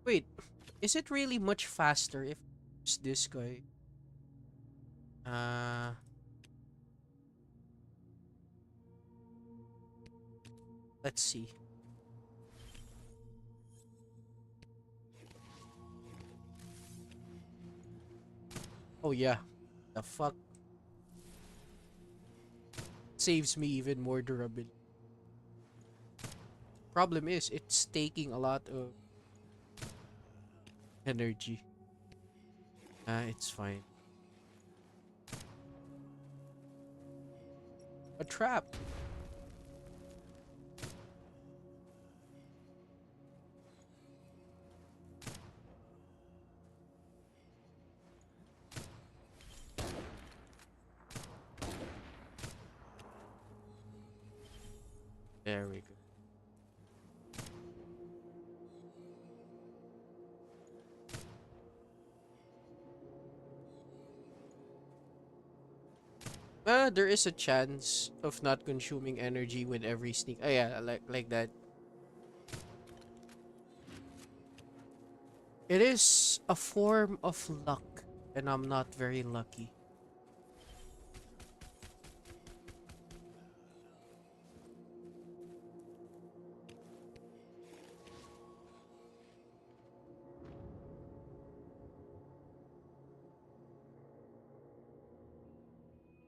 Wait, is it really much faster if it's this guy? Uh, let's see. Oh yeah, the fuck saves me even more durability. Problem is, it's taking a lot of energy. It's fine. A trap. There we go. There is a chance of not consuming energy with every sneak. Oh yeah, like that. It is a form of luck, and I'm not very lucky.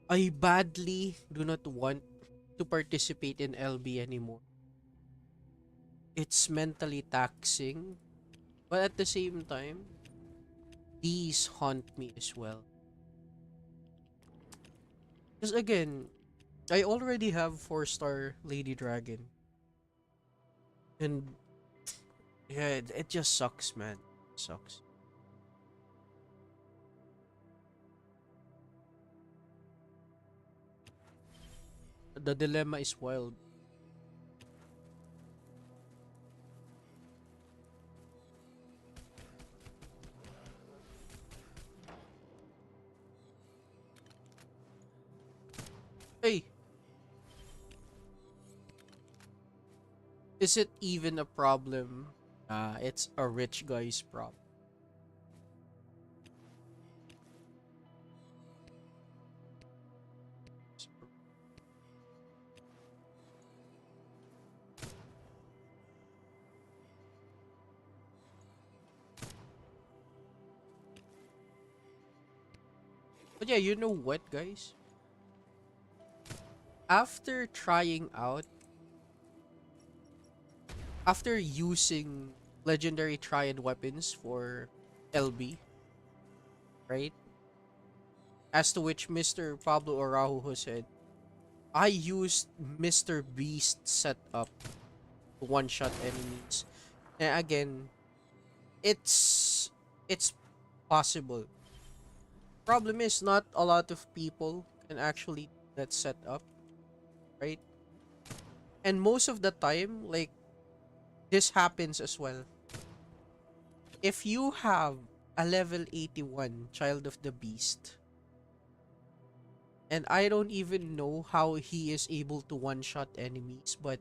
I badly do not want to participate in LB anymore. It's mentally taxing, but at the same time, these haunt me as well. Because again, I already have 4-star Lady Dragon. And yeah, it just sucks, man. Sucks. The dilemma is wild. Hey, is it even a problem? It's a rich guy's problem. But yeah, you know what, guys? After trying out, after using legendary triad weapons for LB, right? As to which Mr. Pablo Araujo said, I used Mr. Beast setup to one-shot enemies. And again, it's possible. Problem is, not a lot of people can actually do that setup, right? And most of the time, like, this happens as well. If you have a level 81 Child of the Beast, and I don't even know how he is able to one-shot enemies, but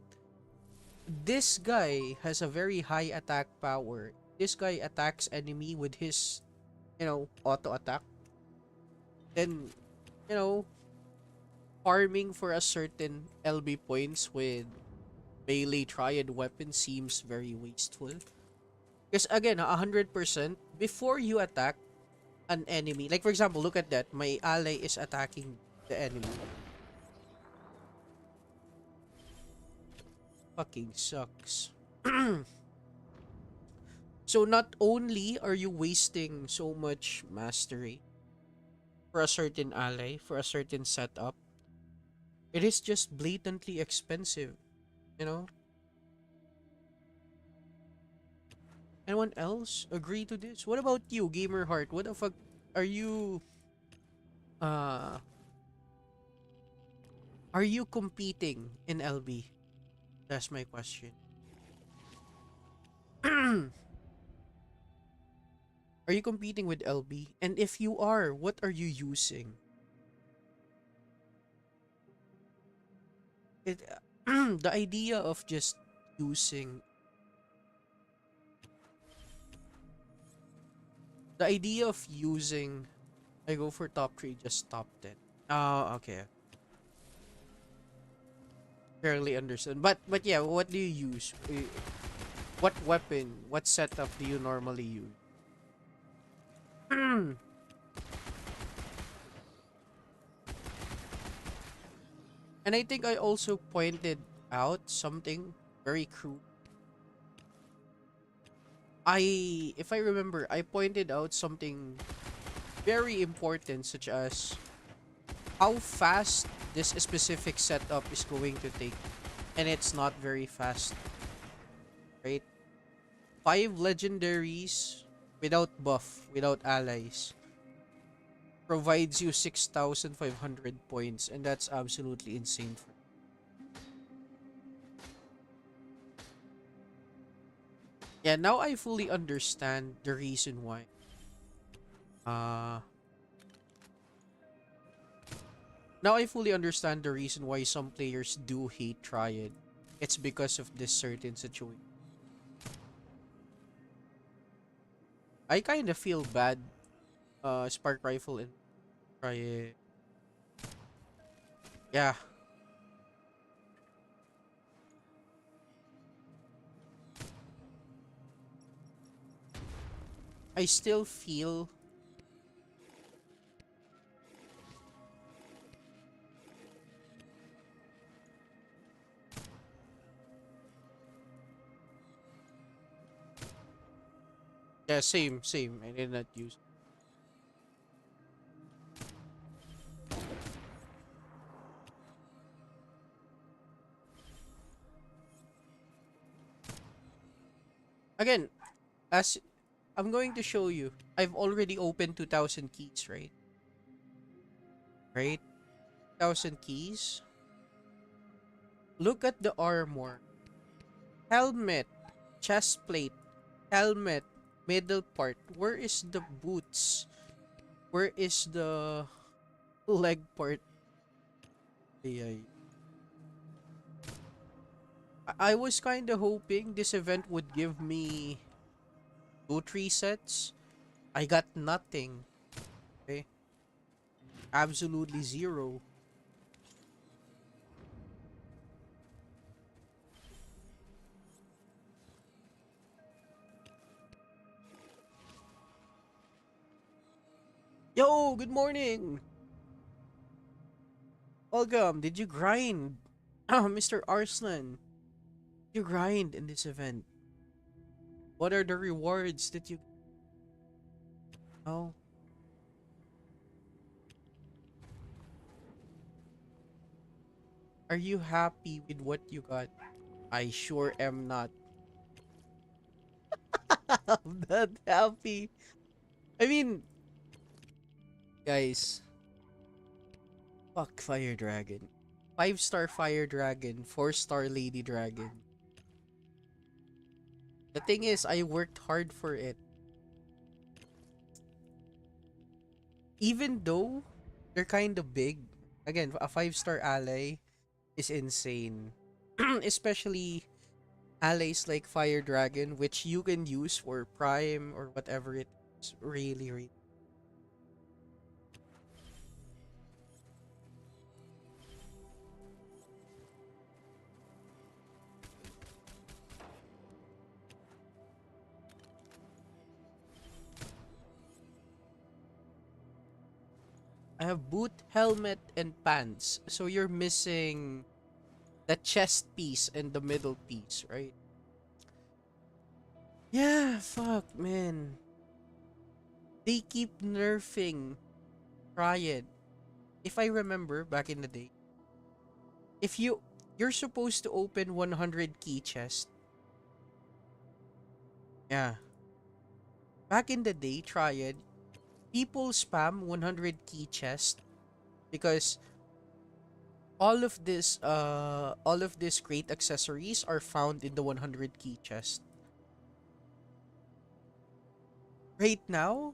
this guy has a very high attack power. This guy attacks enemy with his, auto attack. Then, you know, farming for a certain LB points with melee triad weapon seems very wasteful. Because again, 100% before you attack an enemy, like for example, look at that. My ally is attacking the enemy. Fucking sucks. So not only are you wasting so much mastery for a certain ally, for a certain setup, it is just blatantly expensive, you know? Anyone else agree to this? What about you, Gamer Heart? What the fuck are you uh are you competing in LB? That's my question. Are you competing with LB? And if you are, what are you using? It the idea of just using the idea of using I go for top 3, just top 10. Oh, okay. Fairly understood. But yeah, what do you use? What weapon, what setup do you normally use? And I think I also pointed out something very crude if I remember, I pointed out something very important, such as how fast this specific setup is going to take. And it's not very fast, right? 5 legendaries without buff, without allies, provides you 6,500 points, and that's absolutely insane. Yeah, now I fully understand the reason why. Uh, Now I fully understand the reason why some players do hate Triad. It's because of this certain situation. I kind of feel bad, Spark Rifle and Triad. Yeah, I still feel. Yeah, same, same. I did not use. Again, as I'm going to show you, I've already opened 2,000 keys, right? Right? 1,000 keys. Look at the armor. Helmet, chest plate, helmet, middle part. Where is the boots? Where is the leg part? Yeah. I was kind of hoping this event would give me 2 3 sets. I got nothing. Okay, absolutely zero. Yo, good morning. Welcome. Did you grind? Mr. Arslan, you grind in this event. What are the rewards that you know? Are you happy with what you got? I sure am not. I'm not happy. I mean, guys, fuck Fire Dragon. 5-star Fire Dragon, 4-star Lady Dragon. The thing is, I worked hard for it. Even though they're kind of big. Again, a 5-star ally is insane. Especially allies like Fire Dragon, which you can use for Prime or whatever it is. Really, really. I have boot, helmet, and pants. So you're missing the chest piece and the middle piece, right? Yeah, fuck, man. They keep nerfing Riot. If I remember back in the day, if you're supposed to open 100 key chest. Yeah. Back in the day, Triad, people spam 100 key chest because all of these great accessories are found in the 100 key chest. Right now,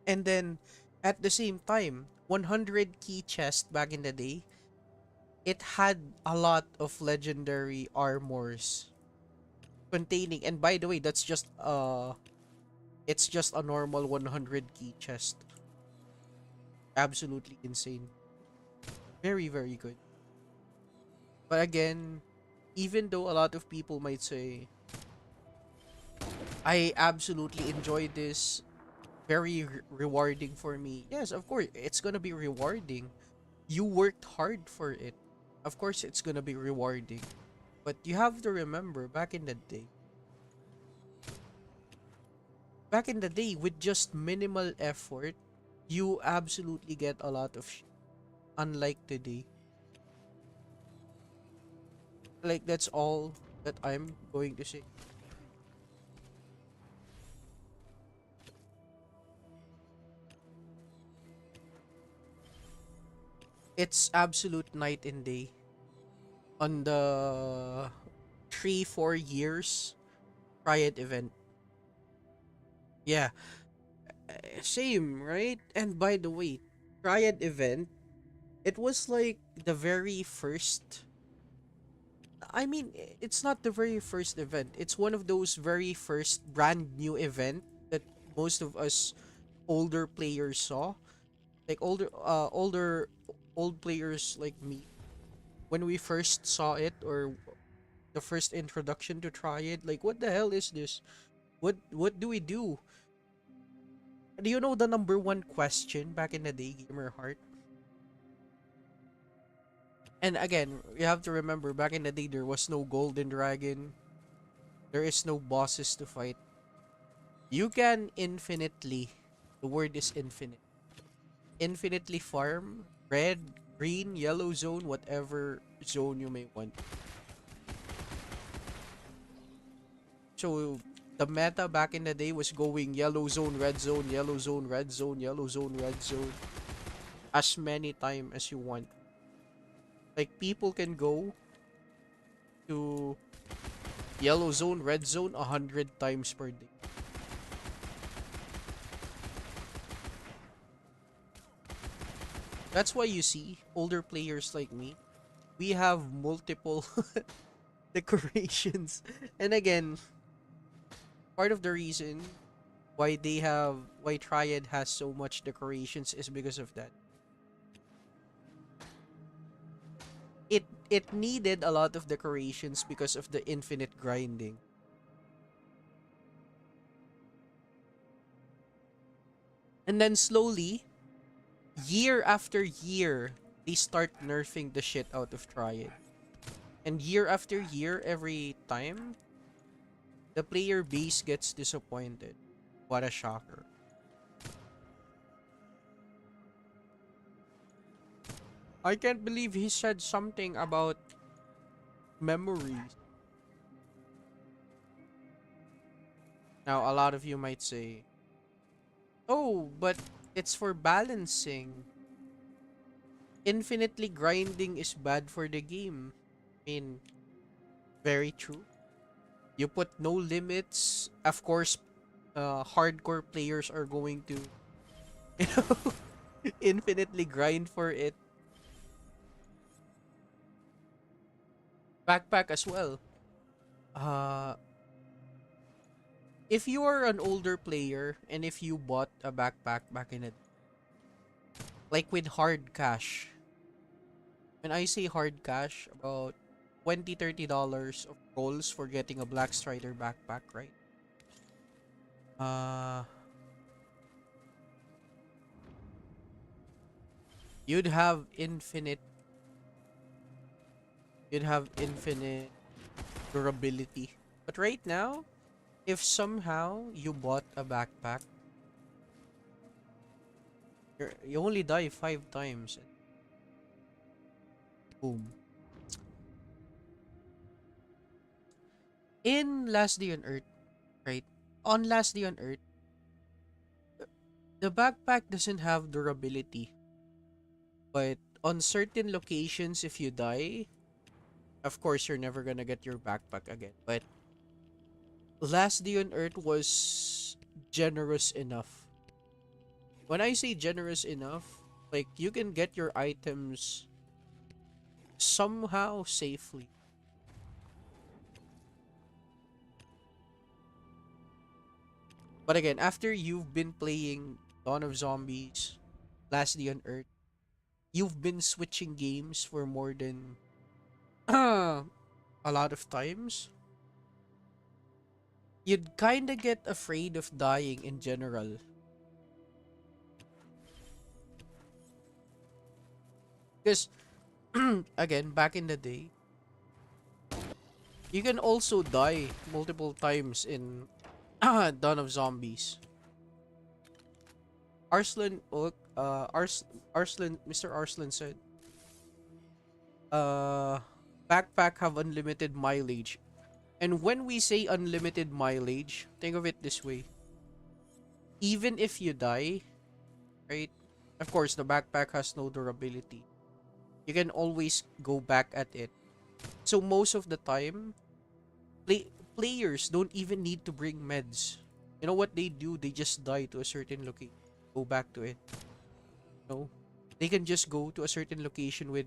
and then at the same time, 100 key chest back in the day, it had a lot of legendary armors containing, and by the way, that's just it's just a normal 100 key chest. Absolutely insane. Very, very good. But again, even though a lot of people might say, I absolutely enjoy this, very rewarding for me. Yes, of course, it's gonna be rewarding. You worked hard for it. Of course, it's gonna be rewarding. But you have to remember, back in the day, back in the day, with just minimal effort, you absolutely get a lot of shit. Unlike today. Like, that's all that I'm going to say. It's absolute night and day. On the 3-4 years Riot event. Yeah, same, right? And by the way, Riot event, it was like the very first. I mean, it's not the very first event. It's one of those very first brand new event that most of us older players saw. Like old players like me, when we first saw it, or the first introduction to try it, like, what the hell is this? What do we do? Do you know the number one question back in the day, Gamer Heart? And again, you have to remember, back in the day, there was no golden dragon. There is no bosses to fight. You can infinitely, the word is infinite, infinitely farm red, green, yellow zone, whatever zone you may want. So the meta back in the day was going yellow zone, red zone, yellow zone, red zone, yellow zone, red zone, as many time as you want. Like, people can go to yellow zone, red zone 100 times per day. That's why you see older players like me, we have multiple decorations. And again, part of the reason why Triad has so much decorations is because of that. It needed a lot of decorations because of the infinite grinding. And then slowly, year after year, they start nerfing the shit out of Triad. And year after year, every time, the player base gets disappointed. What a shocker. I can't believe he said something about memories. Now, a lot of you might say, oh, but it's for balancing. Infinitely grinding is bad for the game. I mean, very true. You put no limits. Of course, hardcore players are going to, you know, infinitely grind for it. Backpack as well. Uh, if you are an older player and if you bought a backpack back in it, like with hard cash, when I say hard cash, about $20-$30 of rolls for getting a Black Strider backpack, right? Uh, you'd have infinite, you'd have infinite durability. But right now, if somehow you bought a backpack, you only die 5 times. Boom. In Last Day on Earth, right? On Last Day on Earth, the backpack doesn't have durability. But on certain locations, if you die, of course, you're never gonna get your backpack again. But Last Day on Earth was generous enough. When I say generous enough, like, you can get your items somehow safely. But again, after you've been playing Dawn of Zombies, Last Day on Earth, you've been switching games for more than a lot of times, you'd kind of get afraid of dying in general. Because, again, back in the day, you can also die multiple times in Dawn of Zombies. Arslan, Arslan, Mr. Arslan said, uh, backpack have unlimited mileage. And when we say unlimited mileage, think of it this way. Even if you die, right? Of course, the backpack has no durability. You can always go back at it. So most of the time, players don't even need to bring meds. You know what they do? They just die to a certain location. Go back to it. No. They can just go to a certain location with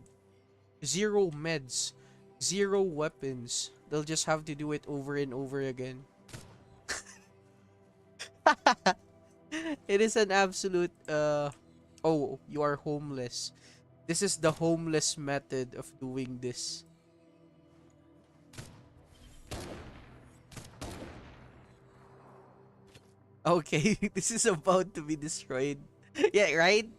zero meds, zero weapons. They'll just have to do it over and over again. It is an absolute oh, you are homeless. This is the homeless method of doing this. Okay, this is about to be destroyed. Yeah, right?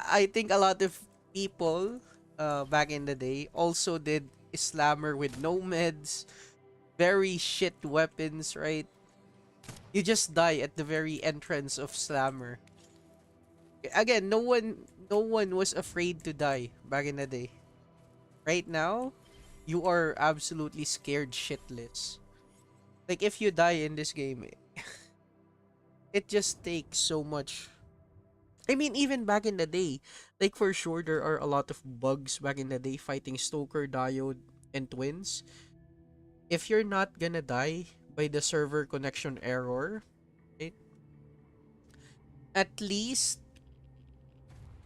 I think a lot of people back in the day also did Slammer with no meds, very shit weapons, right? You just die at the very entrance of Slammer. Again, no one was afraid to die back in the day. Right now, you are absolutely scared shitless. Like if you die in this game, it just takes so much. I mean, even back in the day, like for sure there are a lot of bugs back in the day fighting Stoker, Diode, and Twins. If you're not gonna die by the server connection error, right? At least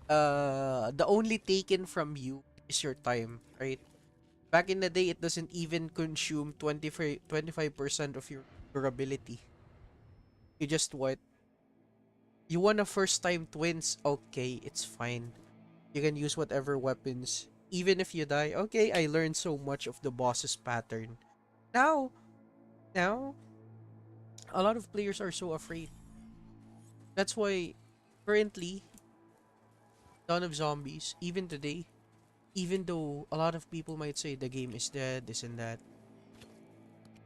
the only taken from you is your time, right? Back in the day, it doesn't even consume 25% of your durability. You just what? You want a first time twins? Okay, it's fine. You can use whatever weapons. Even if you die, okay, I learned so much of the boss's pattern. Now, now, a lot of players are so afraid. That's why, currently, Dawn of Zombies, even today, even though a lot of people might say the game is dead, this and that,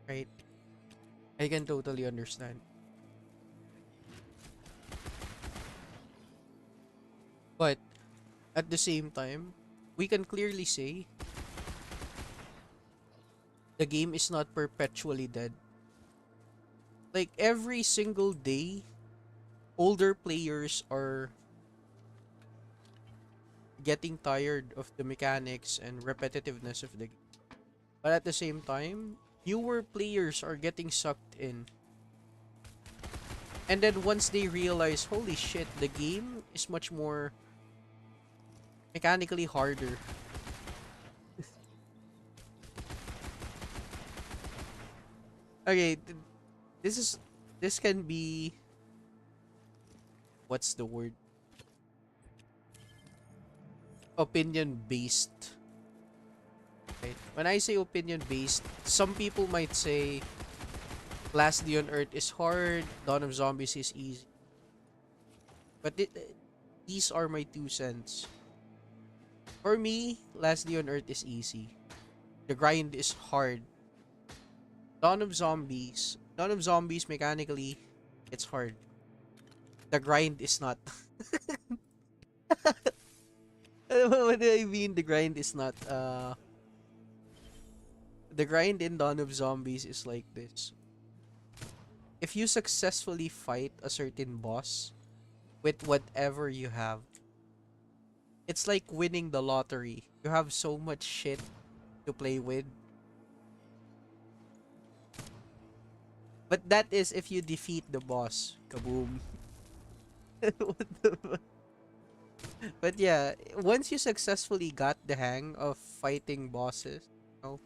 right? I can totally understand. But at the same time, we can clearly say the game is not perpetually dead. Like every single day, older players are getting tired of the mechanics and repetitiveness of the game. But at the same time, newer players are getting sucked in. And then once they realize, holy shit, the game is much more mechanically harder. Okay, this is this can be what's the word? Opinion based. Right? When I say opinion based, some people might say Last Day on Earth is hard, Dawn of Zombies is easy. But these are my 2 cents. For me, Last Day on Earth is easy. The grind is hard. Dawn of Zombies mechanically, it's hard. The grind is not. What do I mean? The grind is not. The grind in Dawn of Zombies is like this. If you successfully fight a certain boss with whatever you have, it's like winning the lottery. You have so much shit to play with. But that is if you defeat the boss. Kaboom. What the But yeah, once you successfully got the hang of fighting bosses, you know,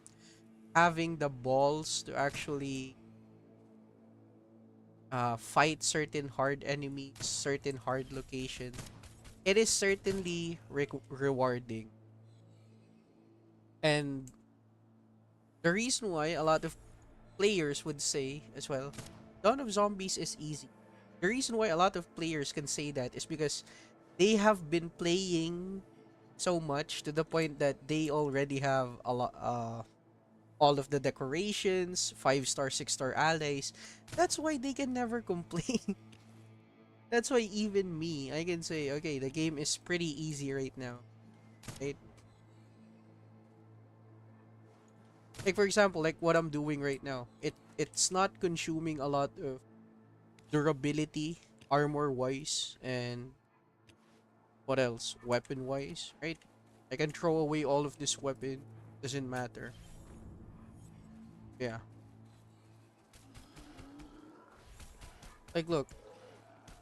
having the balls to actually fight certain hard enemies, certain hard locations, it is certainly rewarding. And the reason why a lot of players would say as well, Dawn of Zombies is easy. The reason why a lot of players can say that is because they have been playing so much to the point that they already have a lot. all of the decorations, 5-star, 6-star allies. That's why they can never complain. That's why even me, I can say, okay, the game is pretty easy right now, right? Like for example, like what I'm doing right now, it's not consuming a lot of durability, armor wise, and what else? Weapon wise, right? I can throw away all of this weapon. Doesn't matter. Yeah. Like look,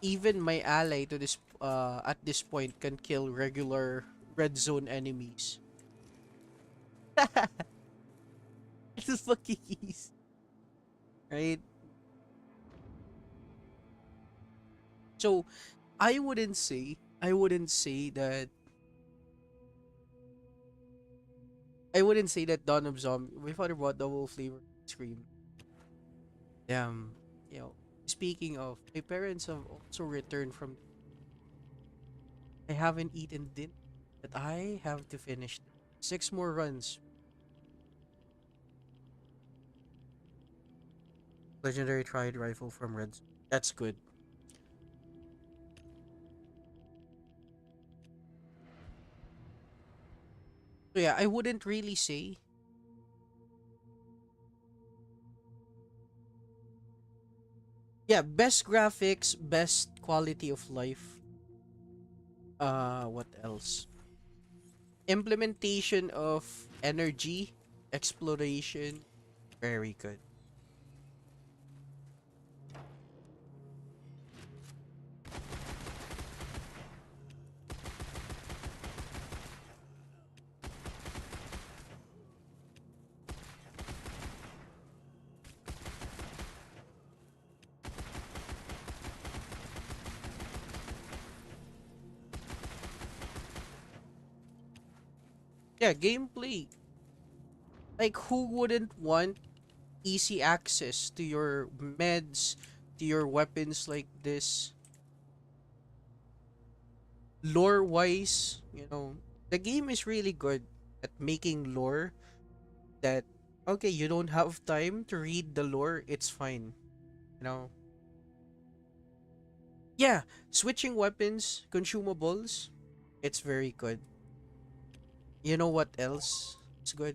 even my ally to this at this point can kill regular red zone enemies. It's fucking easy, right? So I wouldn't say that Dawn of Zombie. My father bought double flavor ice cream. You know, speaking of, my parents have also returned from. I haven't eaten dinner, but I have to finish 6 more runs. Legendary tried rifle from Red. That's good. So yeah, I wouldn't really say. Yeah, best graphics, best quality of life. What else? Implementation of energy, exploration, very good. Yeah, gameplay. Like who wouldn't want easy access to your meds, to your weapons like this? Lore wise, the game is really good at making lore that okay, you don't have time to read the lore, it's fine. You know. Yeah, switching weapons, consumables, it's very good. You know what else is good?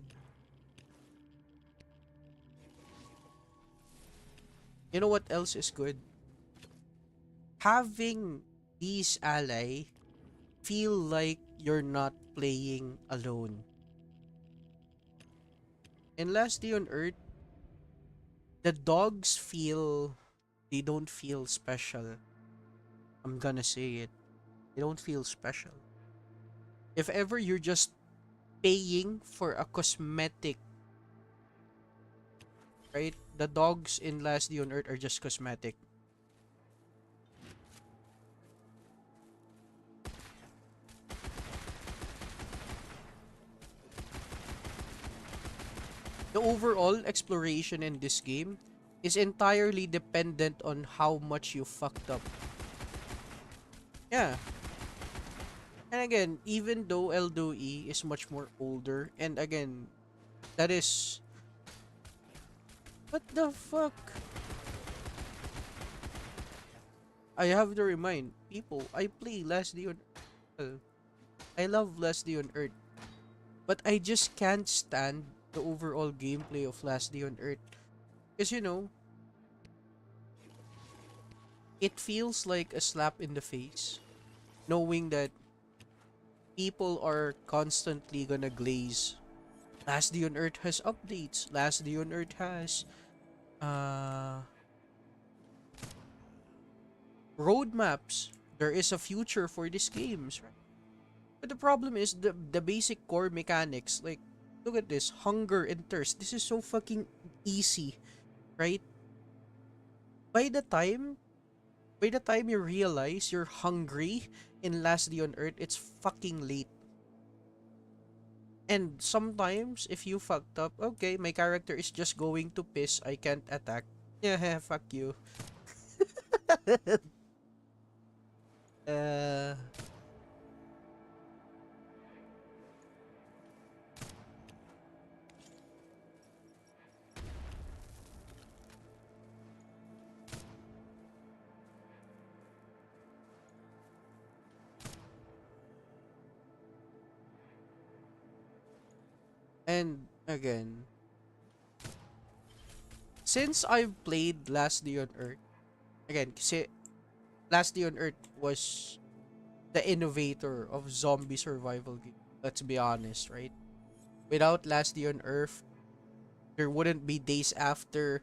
You know what else is good? Having these ally feel like you're not playing alone. In Last Day on Earth, the dogs feel they don't feel special. I'm gonna say it. They don't feel special. If ever you're just paying for a cosmetic, right? The dogs in Last Day on Earth are just cosmetic. The overall exploration in this game is entirely dependent on how much you fucked up. Yeah. And again, even though Eldo-E is much more older, and again, that is... What the fuck? I have to remind people, I play Last Day on Earth. I love Last Day on Earth. But I just can't stand the overall gameplay of Last Day on Earth. Because, it feels like a slap in the face. Knowing that people are constantly gonna glaze. Last Day on Earth has updates. Last Day on Earth has uh roadmaps. There is a future for these games, right? But the problem is the basic core mechanics. Like, look at this, hunger and thirst. This is so fucking easy, right? By the time by the time you realize you're hungry in Last Day on Earth, it's fucking late. And sometimes if you fucked up, okay, my character is just going to piss, I can't attack. Yeah, fuck you. uh And again, since I've played Last Day on Earth, again, kasi Last Day on Earth was the innovator of zombie survival game. Let's be honest, right? Without Last Day on Earth, there wouldn't be Days After,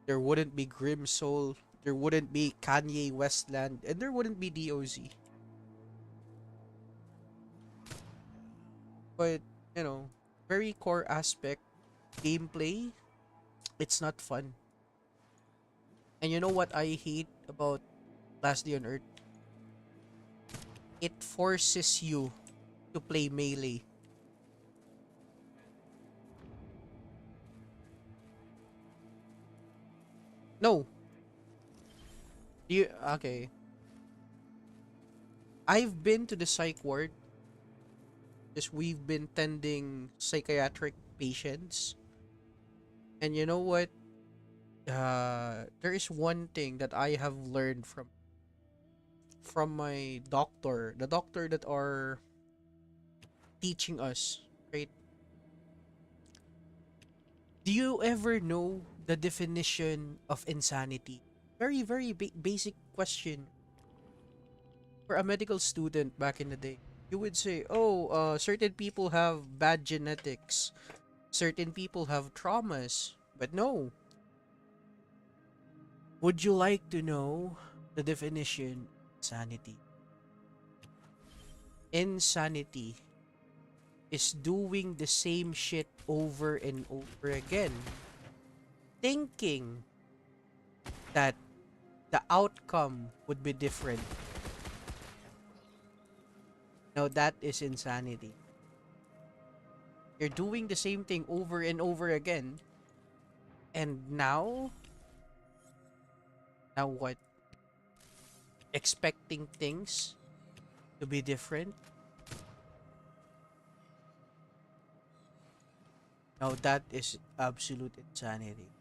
there wouldn't be Grim Soul, there wouldn't be Kanye Westland, and there wouldn't be DOZ. But, you know, very core aspect, gameplay, it's not fun. And you know what I hate about Last Day on Earth? It forces you to play melee. No, you okay. I've been to the psych ward because we've been tending psychiatric patients. And you know what? There is one thing that I have learned from my doctor, the doctor that are teaching us, right? Do you ever know the definition of insanity? Very, very basic question for a medical student back in the day. You would say, oh, certain people have bad genetics, certain people have traumas, but no. Would you like to know the definition of insanity? Insanity is doing the same shit over and over again, thinking that the outcome would be different. Now that is insanity. You're doing the same thing over and over again, and now what? Expecting things to be different? Now that is absolute insanity.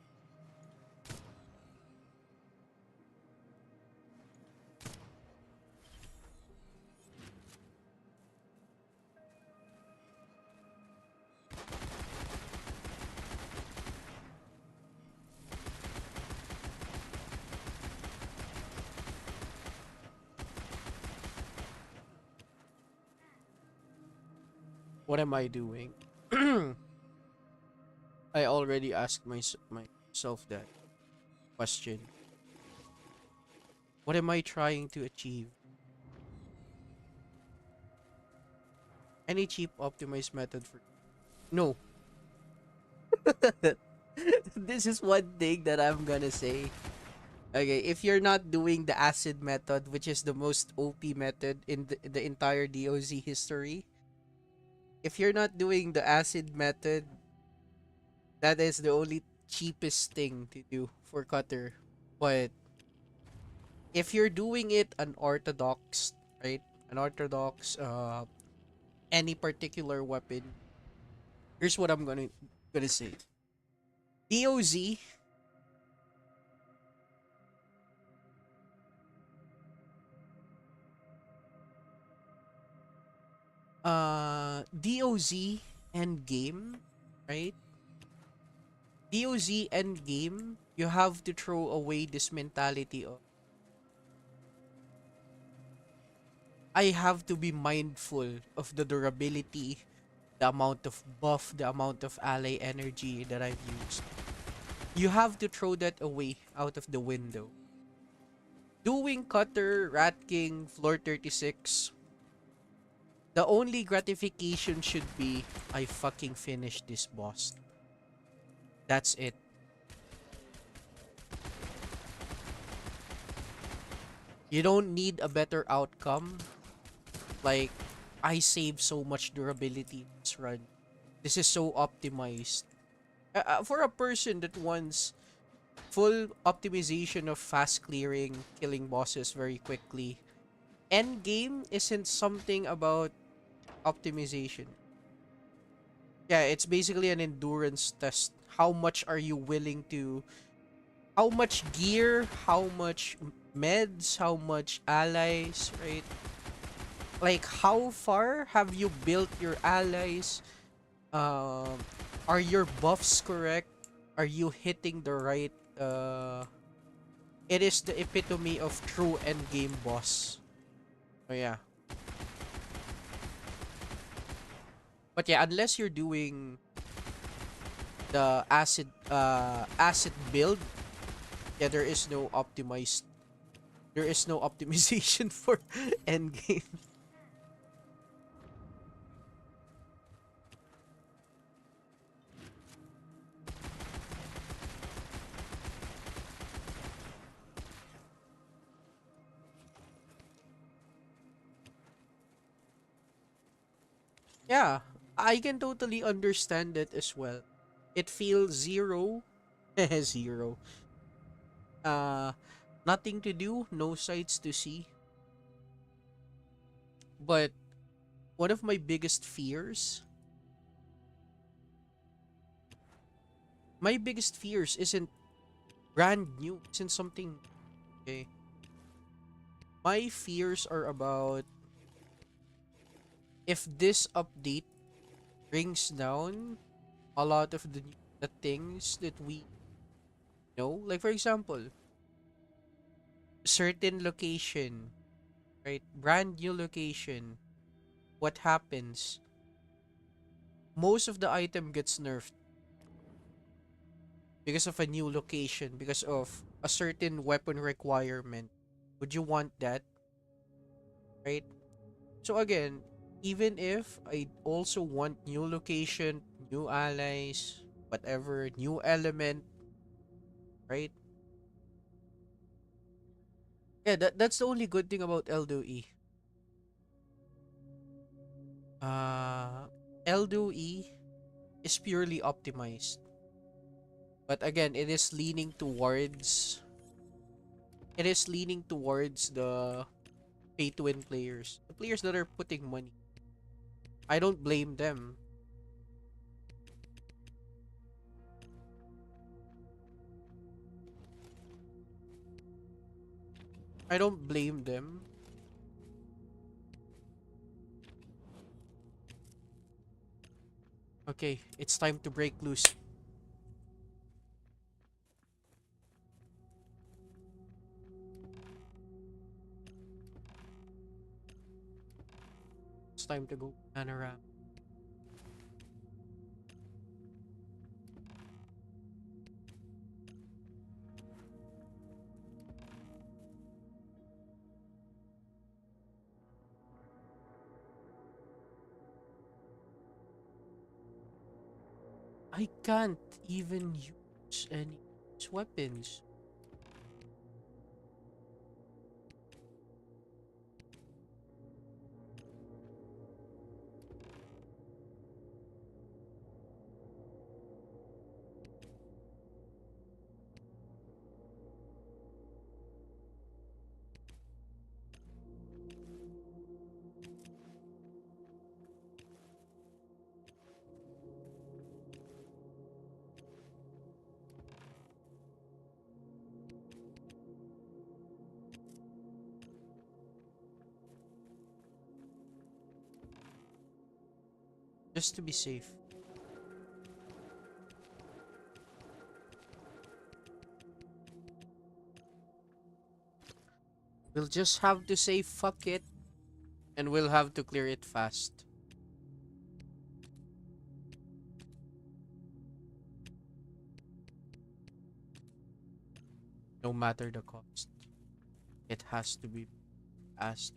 What am I doing? I already asked myself that question. What am I trying to achieve? Any cheap optimized method for no. This is one thing that I'm gonna say. Okay, if you're not doing the acid method, which is the most OP method in the entire DOZ history, if you're not doing the acid method, that is the only cheapest thing to do for cutter. But if you're doing it unorthodox, right? Unorthodox, any particular weapon, here's what I'm gonna say. DOZ, DOZ end game, right? DOZ end game, you have to throw away this mentality of I have to be mindful of the durability, the amount of buff, the amount of ally energy that I've used. You have to throw that away out of the window. Doing Cutter, Rat King, Floor 36, the only gratification should be I fucking finished this boss. That's it. You don't need a better outcome. Like, I save so much durability in this run. This is so optimized. For a person that wants full optimization of fast clearing, killing bosses very quickly, end game isn't something about optimization. Yeah, it's basically an endurance test. How much are you willing to, how much gear, how much meds, how much allies, right? Like, how far have you built your allies? Are your buffs correct? Are you hitting the right it is the epitome of true endgame boss. Oh yeah. But yeah, unless you're doing the acid build, yeah, there is no optimization for endgame. Yeah, I can totally understand it as well. It feels zero. Zero. Uh Nothing to do, no sights to see. But one of my biggest fears, isn't brand new, isn't something okay. My fears are about if this update brings down a lot of the things that we know. Like for example, certain location, right? Brand new location. What happens? Most of the item gets nerfed because of a new location, because of a certain weapon requirement. Would you want that, right? So again, even if I also want new location, new allies, whatever, new element, right? Yeah, that's the only good thing about LDOE. Uh LDOE is purely optimized. But again, it is leaning towards the pay to win players. The players that are putting money. I don't blame them. I don't blame them. Okay, it's time to break loose. It's time to go panorama. I can't even use any weapons. Just to be safe. We'll just have to say fuck it, and we'll have to clear it fast. No matter the cost. It has to be fast.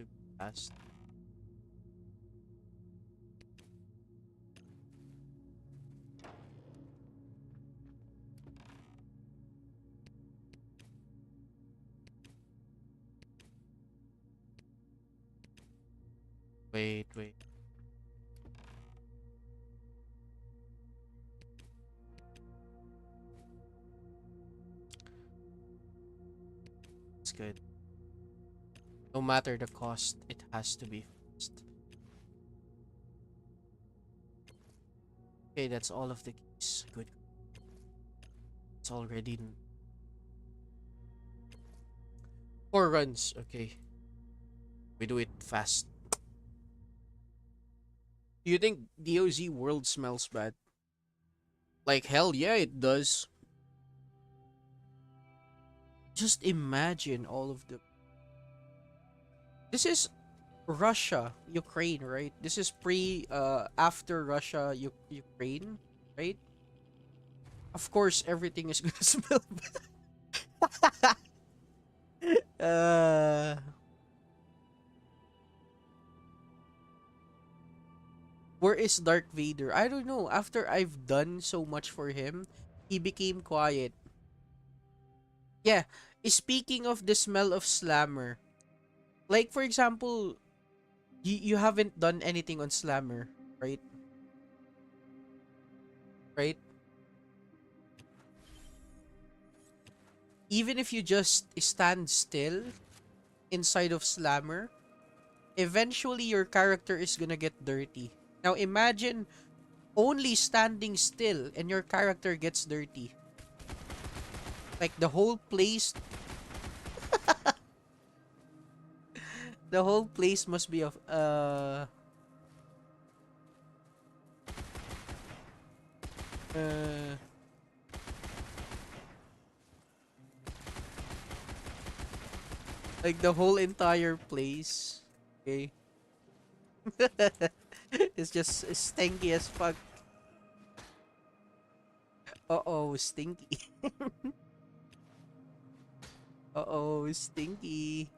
Wait, wait. It's good. No matter the cost, it has to be fast. Okay, that's all of the keys. Good. It's already 4 runs. Okay. We do it fast. Do you think DOZ world smells bad? Like, hell yeah, it does. Just imagine all of the. This is Russia, Ukraine, right? This is after Russia, Ukraine, right? Of course, everything is gonna smell bad. Where is Dark Vader? I don't know. After I've done so much for him, he became quiet. Yeah. Speaking of the smell of Slammer, like for example, you haven't done anything on Slammer, right? Right? Even if you just stand still inside of Slammer, eventually your character is gonna get dirty. Now imagine only standing still and your character gets dirty. Like the whole place must be of uh like the whole entire place. Okay. It's just stinky as fuck. Uh-oh, stinky. Uh-oh, stinky.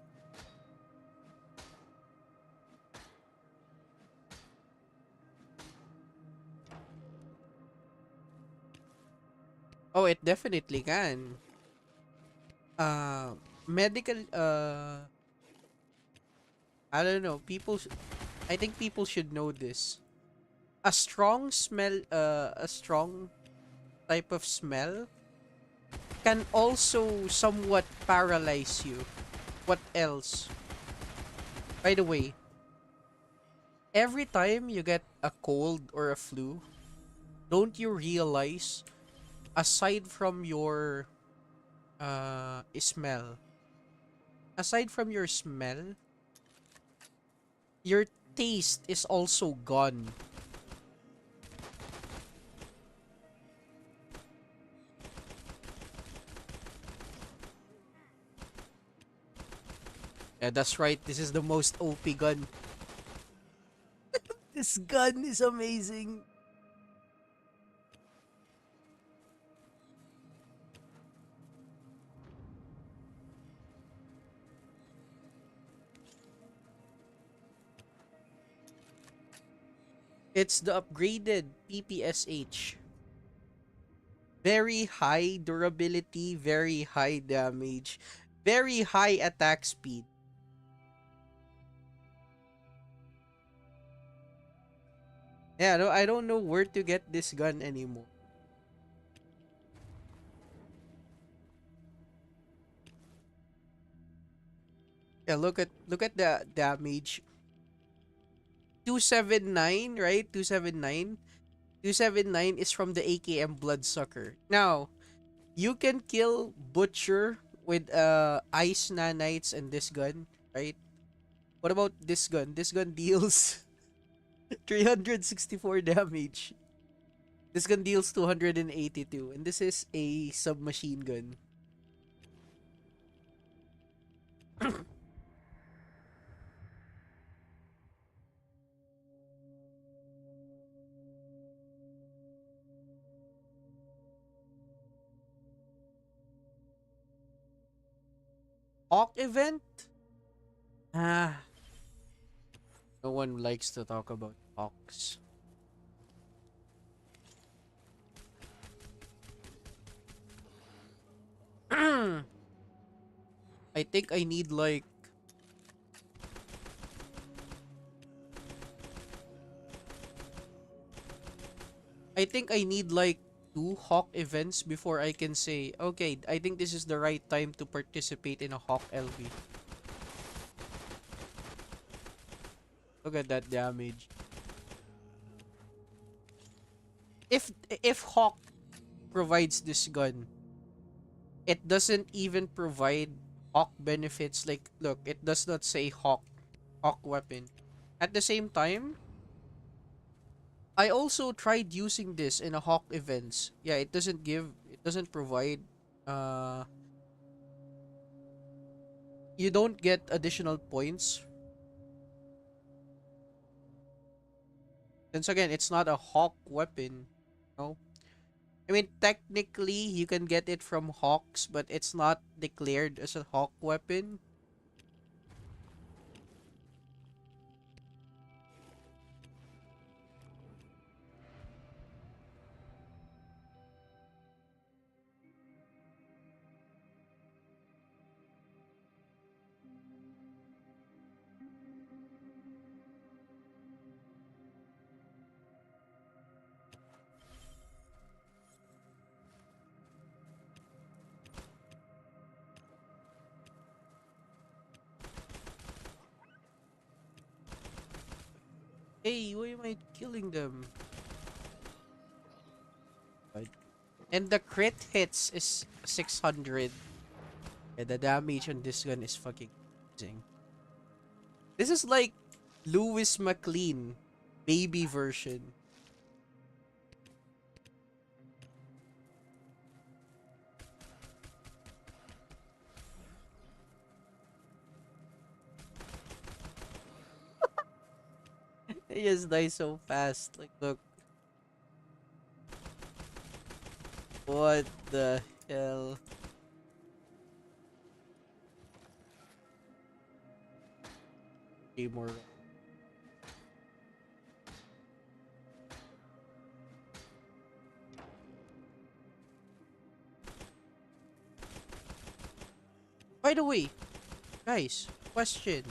Oh, it definitely can. Uh, medical, I don't know. I think people should know this. A strong type of smell can also somewhat paralyze you. What else? By the way, every time you get a cold or a flu, don't you realize, aside from your smell, your taste is also gone. Yeah, that's right. This is the most OP gun. This gun is amazing. It's the upgraded PPSH. Very high durability, very high damage, very high attack speed. Yeah, no, I don't know where to get this gun anymore. Yeah, look at the damage. 279, right? 279. 279 is from the AKM Bloodsucker. Now, you can kill Butcher with ice nanites and this gun, right? What about this gun? This gun deals 364 damage. This gun deals 282, and this is a submachine gun. Hawk event? Ah, no one likes to talk about hawks. I think I need like I think I need like two hawk events before I can say, okay, I think this is the right time to participate in a hawk LB. Look at that damage. If hawk provides this gun, it doesn't even provide hawk benefits. Like, look, it does not say hawk weapon. At the same time, I also tried using this in a hawk events. Yeah, it doesn't provide, uh, you don't get additional points. Since again, it's not a hawk weapon. No. I mean, technically, you can get it from hawks, but it's not declared as a hawk weapon. Hey, why am I killing them? Right. And the crit hits is 600. Yeah, the damage on this gun is fucking amazing. This is like Lewis McLean baby version. He just dies so fast. Like, look, what the hell? Okay, more. By the way, guys, question.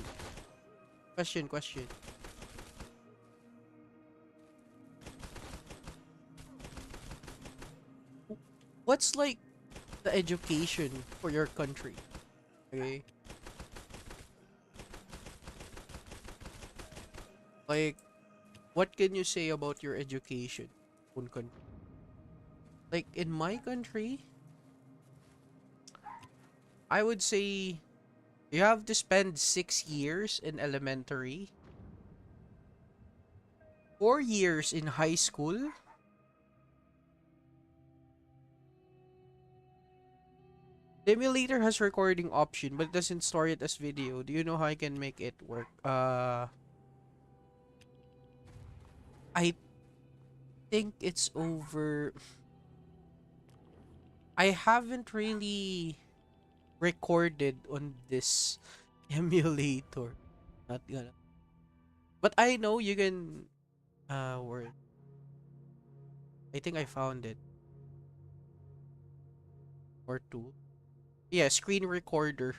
What's like the education for your country? Okay, like, what can you say about your education, own country? Like in my country, I would say you have to spend 6 years in elementary, 4 years in high school. The emulator has recording option, but doesn't store it as video. Do you know how I can make it work? I think it's over. I haven't really recorded on this emulator. Not gonna. But I know you can. Where? I think I found it. Or two. Yeah, screen recorder.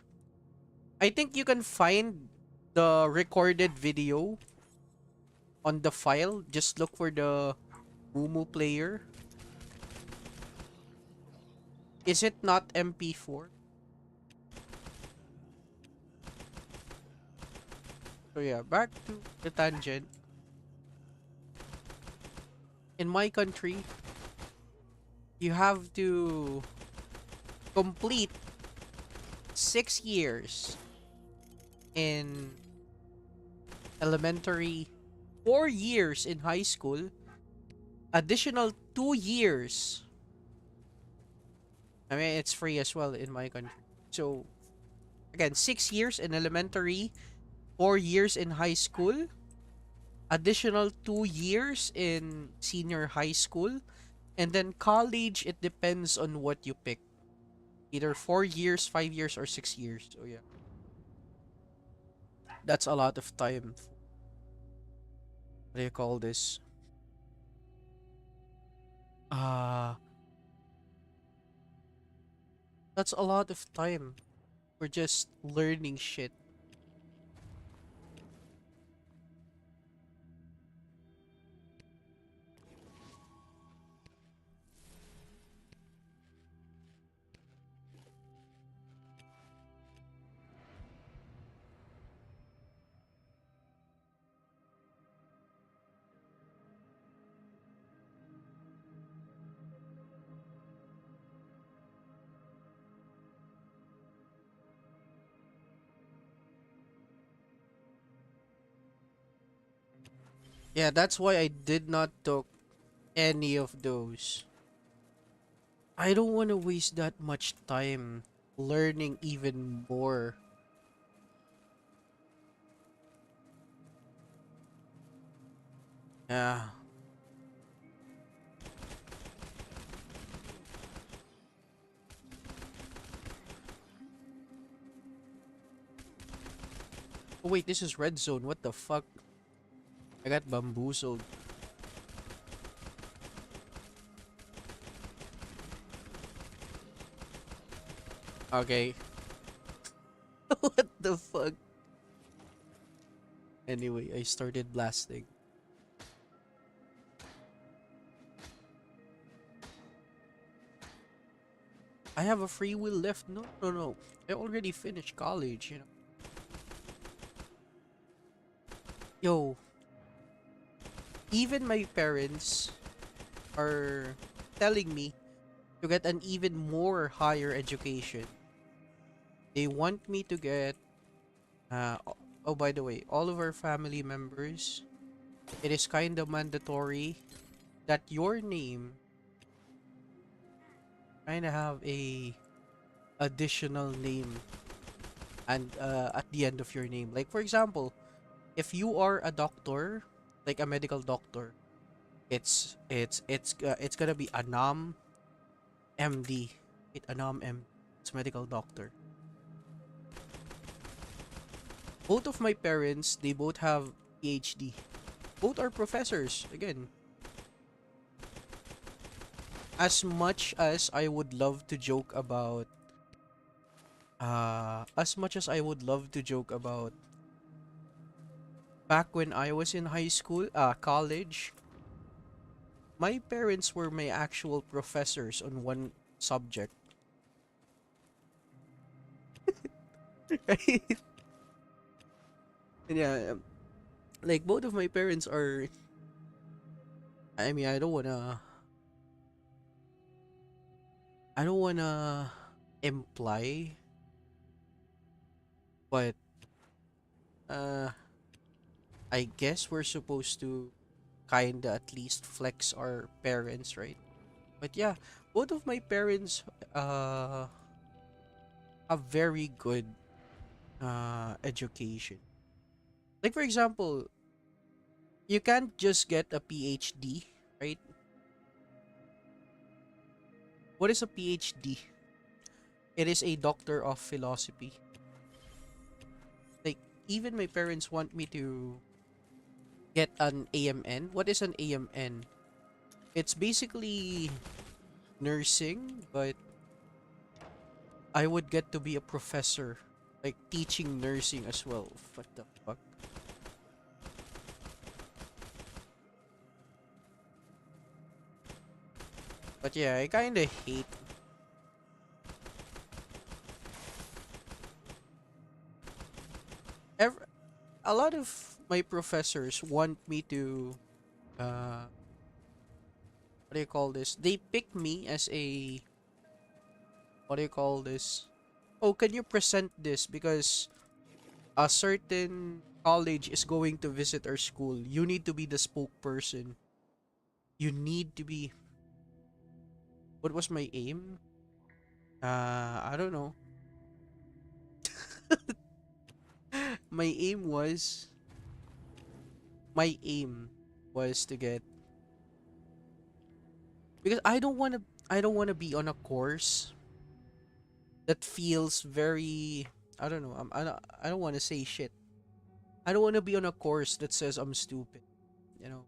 I think you can find the recorded video on the file. Just look for the Mumu player. Is it not MP4? So yeah, back to the tangent. In my country, you have to complete 6 years in elementary, 4 years in high school, additional 2 years. I mean, it's free as well in my country. So again, 6 years in elementary, 4 years in high school, additional 2 years in senior high school, and then college. It depends on what you pick. Either 4 years, 5 years, or 6 years. So yeah, that's a lot of time. What do you call this? Uh that's a lot of time for just learning shit. Yeah, that's why I did not took any of those. I don't want to waste that much time learning even more. Yeah. Oh wait, this is red zone. What the fuck? I got bamboozled. Okay. What the fuck? Anyway, I started blasting. I have a free will left. No, no, no. I already finished college, you know. Yo, even my parents are telling me to get an even more higher education. They want me to get oh, by the way, all of our family members, it is kind of mandatory that your name kind of have a additional name and at the end of your name. Like for example, if you are a doctor, like a medical doctor, it's gonna be Anam MD. It Anam M. It's medical doctor. Both of my parents, they both have PhD. Both are professors. Again, as much as I would love to joke about as much as I would love to joke about back when I was in high school, college, my parents were my actual professors on one subject. Right? Yeah, like both of my parents are, I mean, I don't wanna imply, but uh I guess we're supposed to kinda at least flex our parents, right? But yeah, both of my parents have very good education. Like for example, you can't just get a PhD, right? What is a PhD? It is a doctor of philosophy. Like even my parents want me to get an AMN. What is an AMN? It's basically nursing, but I would get to be a professor, like teaching nursing as well. What the fuck? But yeah, I kind of hate. Ever, a lot of my professors want me to. What do you call this? They pick me as a. What do you call this? Oh, can you present this because a certain college is going to visit our school. You need to be the spokesperson. You need to be. What was my aim? I don't know. My aim was my aim was to get because I don't want to be on a course that feels very I don't know. I don't want to say shit. I don't want to be on a course that says I'm stupid, you know.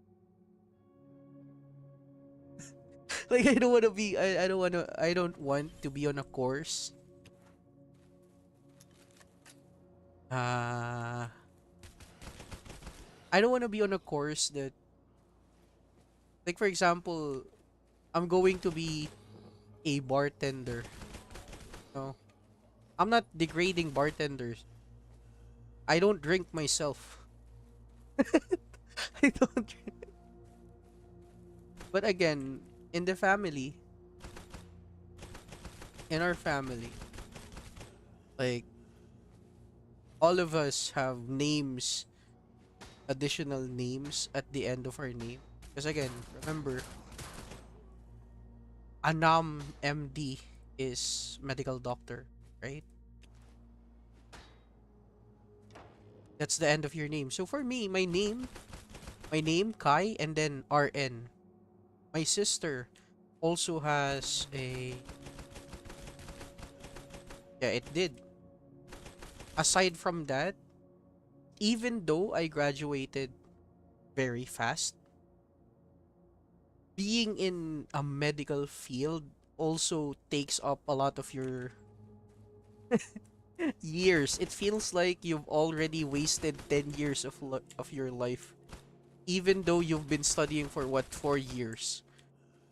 Like I don't want to be I don't want to be on a course uh I don't want to be on a course that like for example, I'm going to be a bartender. No. I'm not degrading bartenders. I don't drink myself. I don't drink. But again, in the family, in our family, like all of us have names additional names at the end of our name. Because again, remember, Anam MD is medical doctor, right? That's the end of your name. So for me, my name Kai, and then RN. My sister also has a, yeah, it did. Aside from that, even though I graduated very fast, being in a medical field also takes up a lot of your years. It feels like you've already wasted 10 years of your life, even though you've been studying for what, 4 years.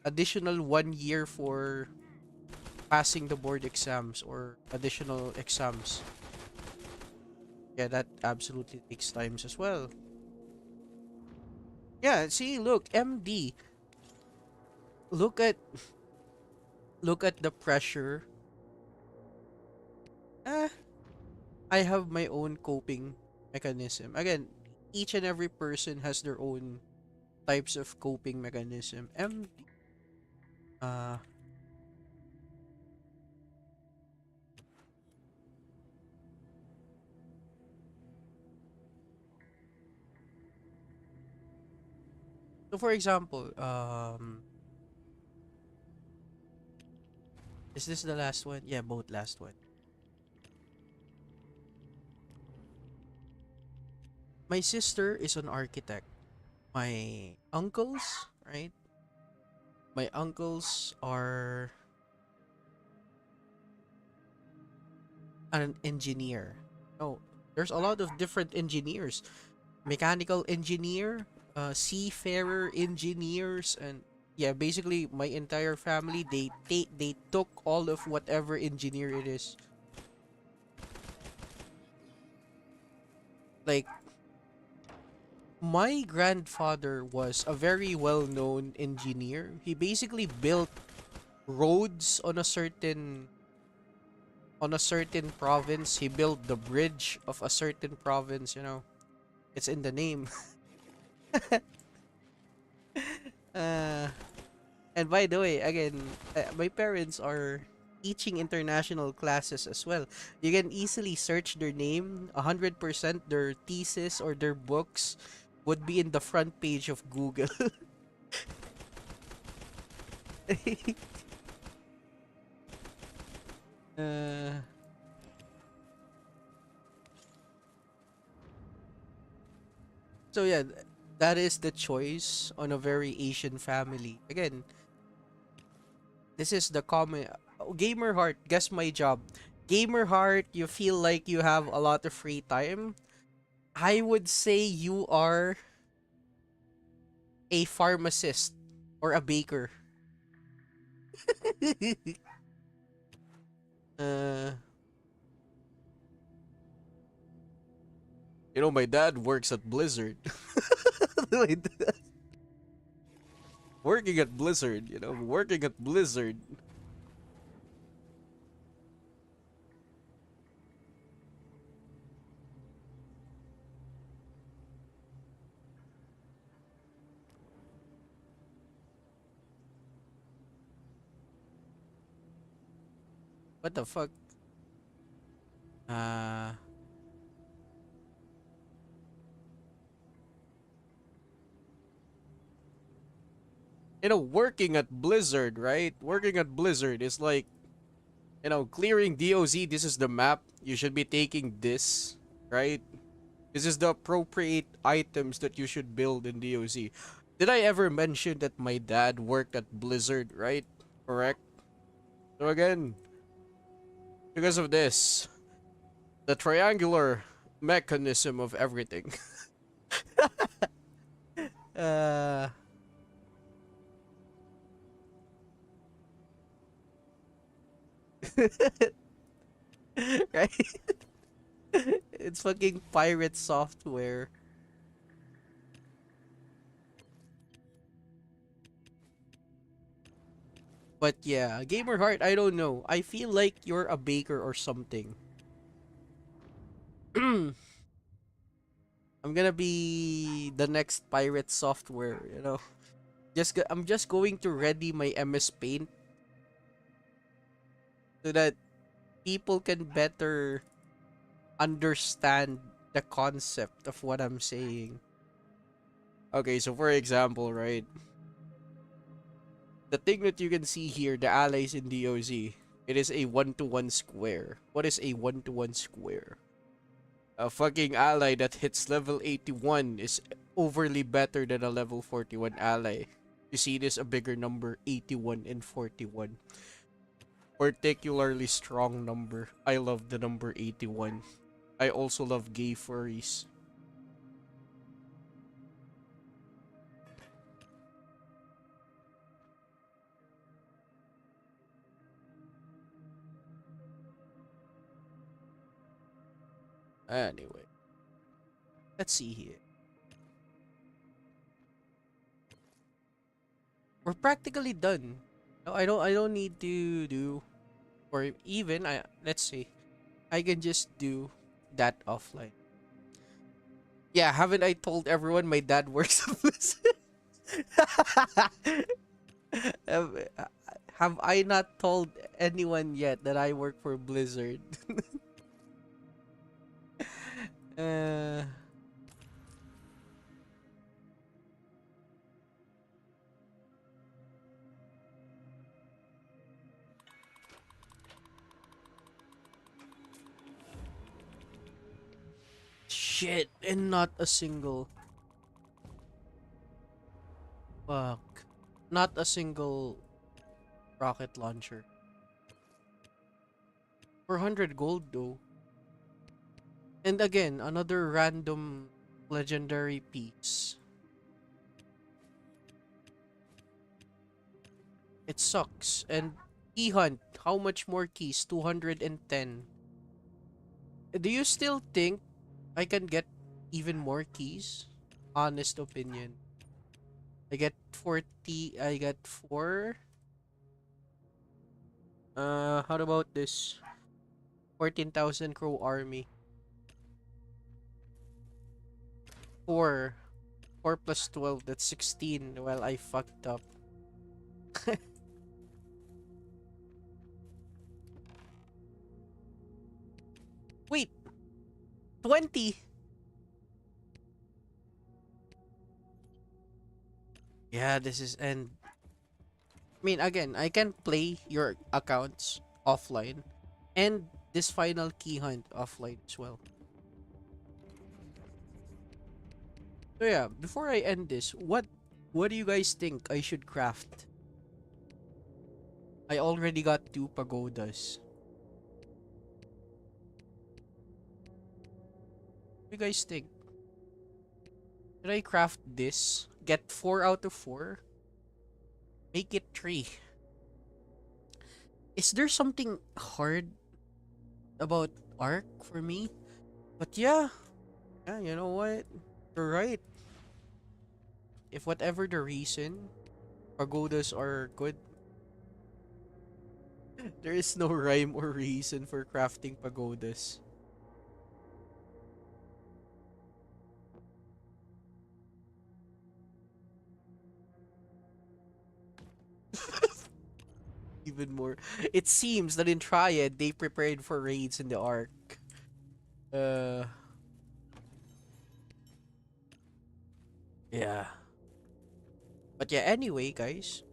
Additional 1 year for passing the board exams or additional exams. Yeah, that absolutely takes times as well. Yeah, see, look, MD. Look at look at the pressure. Eh, I have my own coping mechanism. Again, each and every person has their own types of coping mechanism. Uh so for example, is this the last one? Yeah, both last one. My sister is an architect. My uncles, right? My uncles are an engineer. Oh, there's a lot of different engineers. Mechanical engineer, seafarer engineers, and yeah, basically my entire family, they took all of whatever engineer it is. Like, my grandfather was a very well-known engineer. He basically built roads on a certain province. He built the bridge of a certain province, you know. It's in the name. uh and by the way, again, my parents are teaching international classes as well. You can easily search their name. 100% their thesis or their books would be in the front page of Google. uh So yeah, that is the choice on a very Asian family. Again, this is the common, gamer heart. Guess my job. Gamer heart. You feel like you have a lot of free time. I would say you are a pharmacist or a baker. uh, my dad works at Blizzard. Working at Blizzard. Working at Blizzard. What the fuck? Uh, working at Blizzard, right? Working at Blizzard is like, clearing DOZ. This is the map. You should be taking this, right? This is the appropriate items that you should build in DOZ. Did I ever mention that my dad worked at Blizzard, right? Correct? So again, because of this, the triangular mechanism of everything. uh, right? It's fucking pirate software. But yeah, gamer heart, I don't know. I feel like you're a baker or something. I'm gonna be the next pirate software, you know. I'm just going to ready my MS Paint so that people can better understand the concept of what I'm saying. Okay, so for example, right, the thing that you can see here, the allies in DOZ, it is a 1-to-1 square. What is a 1-to-1 square? A fucking ally that hits level 81 is overly better than a level 41 ally. You see this a bigger number, 81 and 41. Particularly strong number. I love the number 81. I also love gay furries. Anyway, let's see here. We're practically done. No, I don't need to do, or even I let's say I can just do that offline. Yeah, haven't I told everyone my dad works at Blizzard? have, have I not told anyone yet that I work for Blizzard? uh, Shit, and not a single. Fuck. Not a single rocket launcher. 400 gold though. And again, another random legendary piece. It sucks. And key hunt, how much more keys? 210. Do you still think I can get even more keys? Honest opinion. I get 40, I got 4. How about this? 14,000 crow army. 4. 4 plus 12, that's 16. Well, I fucked up. Wait, 20? Yeah, this is, and I mean, again, I can play your accounts offline and this final key hunt offline as well. So yeah, before I end this, what do you guys think I should craft? I already got 2 pagodas. What do you guys think? Should I craft this? Get 4 out of 4? Make it 3. Is there something hard about Arc for me? But yeah, you know what? You're right. If whatever the reason, pagodas are good. There is no rhyme or reason for crafting pagodas. Even more. It seems that in Triad, they prepared for raids in the Arc. Uh, yeah. But yeah, anyway, guys.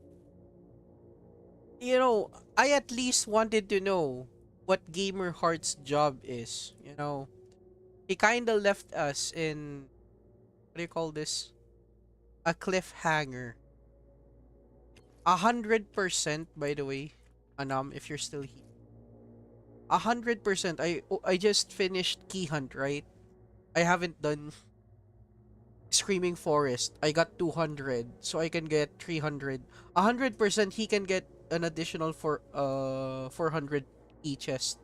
You know, I at least wanted to know what Gamer Heart's job is. You know, he kinda left us in, what do you call this? A cliffhanger. 100%, by the way, Anam, if you're still here. 100%. I just finished Key Hunt, right? I haven't done Screaming Forest. I got 200, so I can get 300. 100% he can get an additional 400 each chest.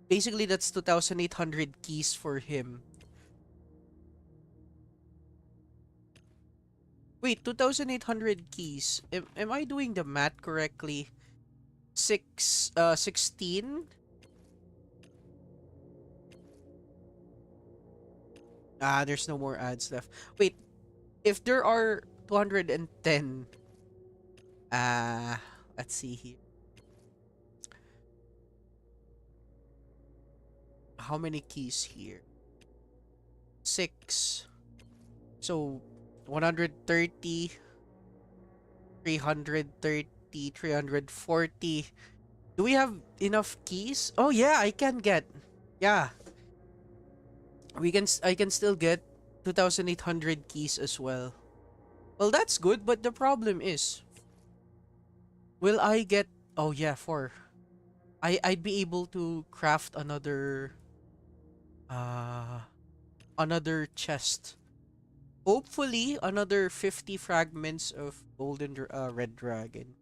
Basically, that's 2,800 keys for him. Wait, 2,800 keys. Am I doing the math correctly? 16. There's no more ads left. Wait, if there are 210, uh, let's see here. How many keys here? Six. So 130, 330, 340. Do we have enough keys? Oh yeah, I can get. Yeah, I can still get 2,800 keys as well. Well, that's good, but the problem is, will I get? Oh yeah, four. I'd be able to craft uh another chest. Hopefully, another 50 fragments of red dragon.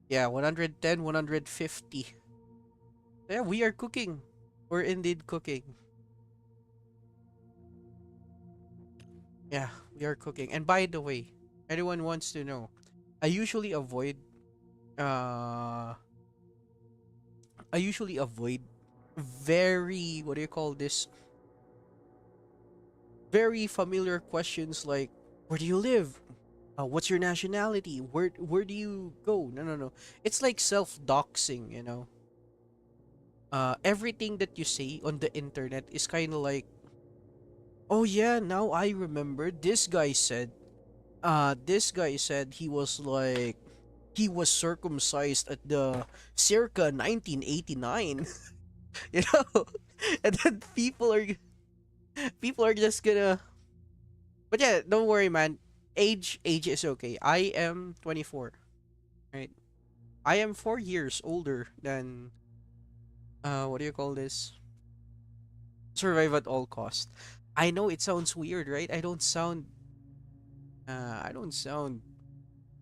Yeah, 110, 150. Yeah, we are cooking. We're indeed cooking. Yeah, we are cooking. And by the way, anyone wants to know, I usually avoid uh I usually avoid very, what do you call this? Very familiar questions like, where do you live? What's your nationality? Where do you go? No, no, no. It's like self-doxing, you know. Everything that you say on the internet is kind of like, oh yeah, now I remember this guy said he was like, he was circumcised at the circa 1989. You know. And then people are just gonna, but yeah, don't worry, man. Age is okay. I am 24, right? I am 4 years older than, what do you call this? Survive at all cost. I know it sounds weird, right? I don't sound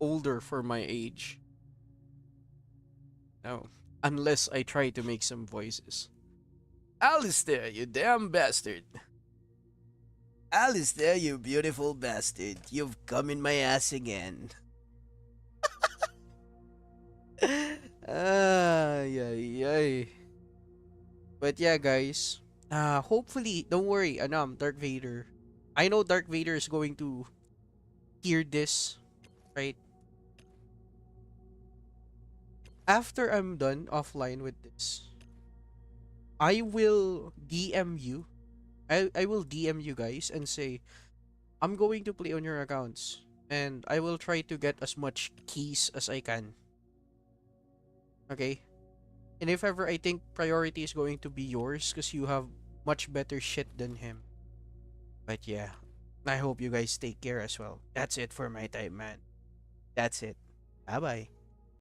older for my age. No. Unless I try to make some voices. Alistair, you damn bastard. Alistair, you beautiful bastard. You've come in my ass again. Ay, ay, ay. But yeah, guys. Hopefully, don't worry, Dark Vader. I know Dark Vader is going to hear this, right? After I'm done offline with this, I will DM you. I will DM you guys and say, I'm going to play on your accounts. And I will try to get as much keys as I can. Okay? And if ever I think priority is going to be yours because you have much better shit than him. But yeah, I hope you guys take care as well. That's it for my time, man. That's it. Bye bye.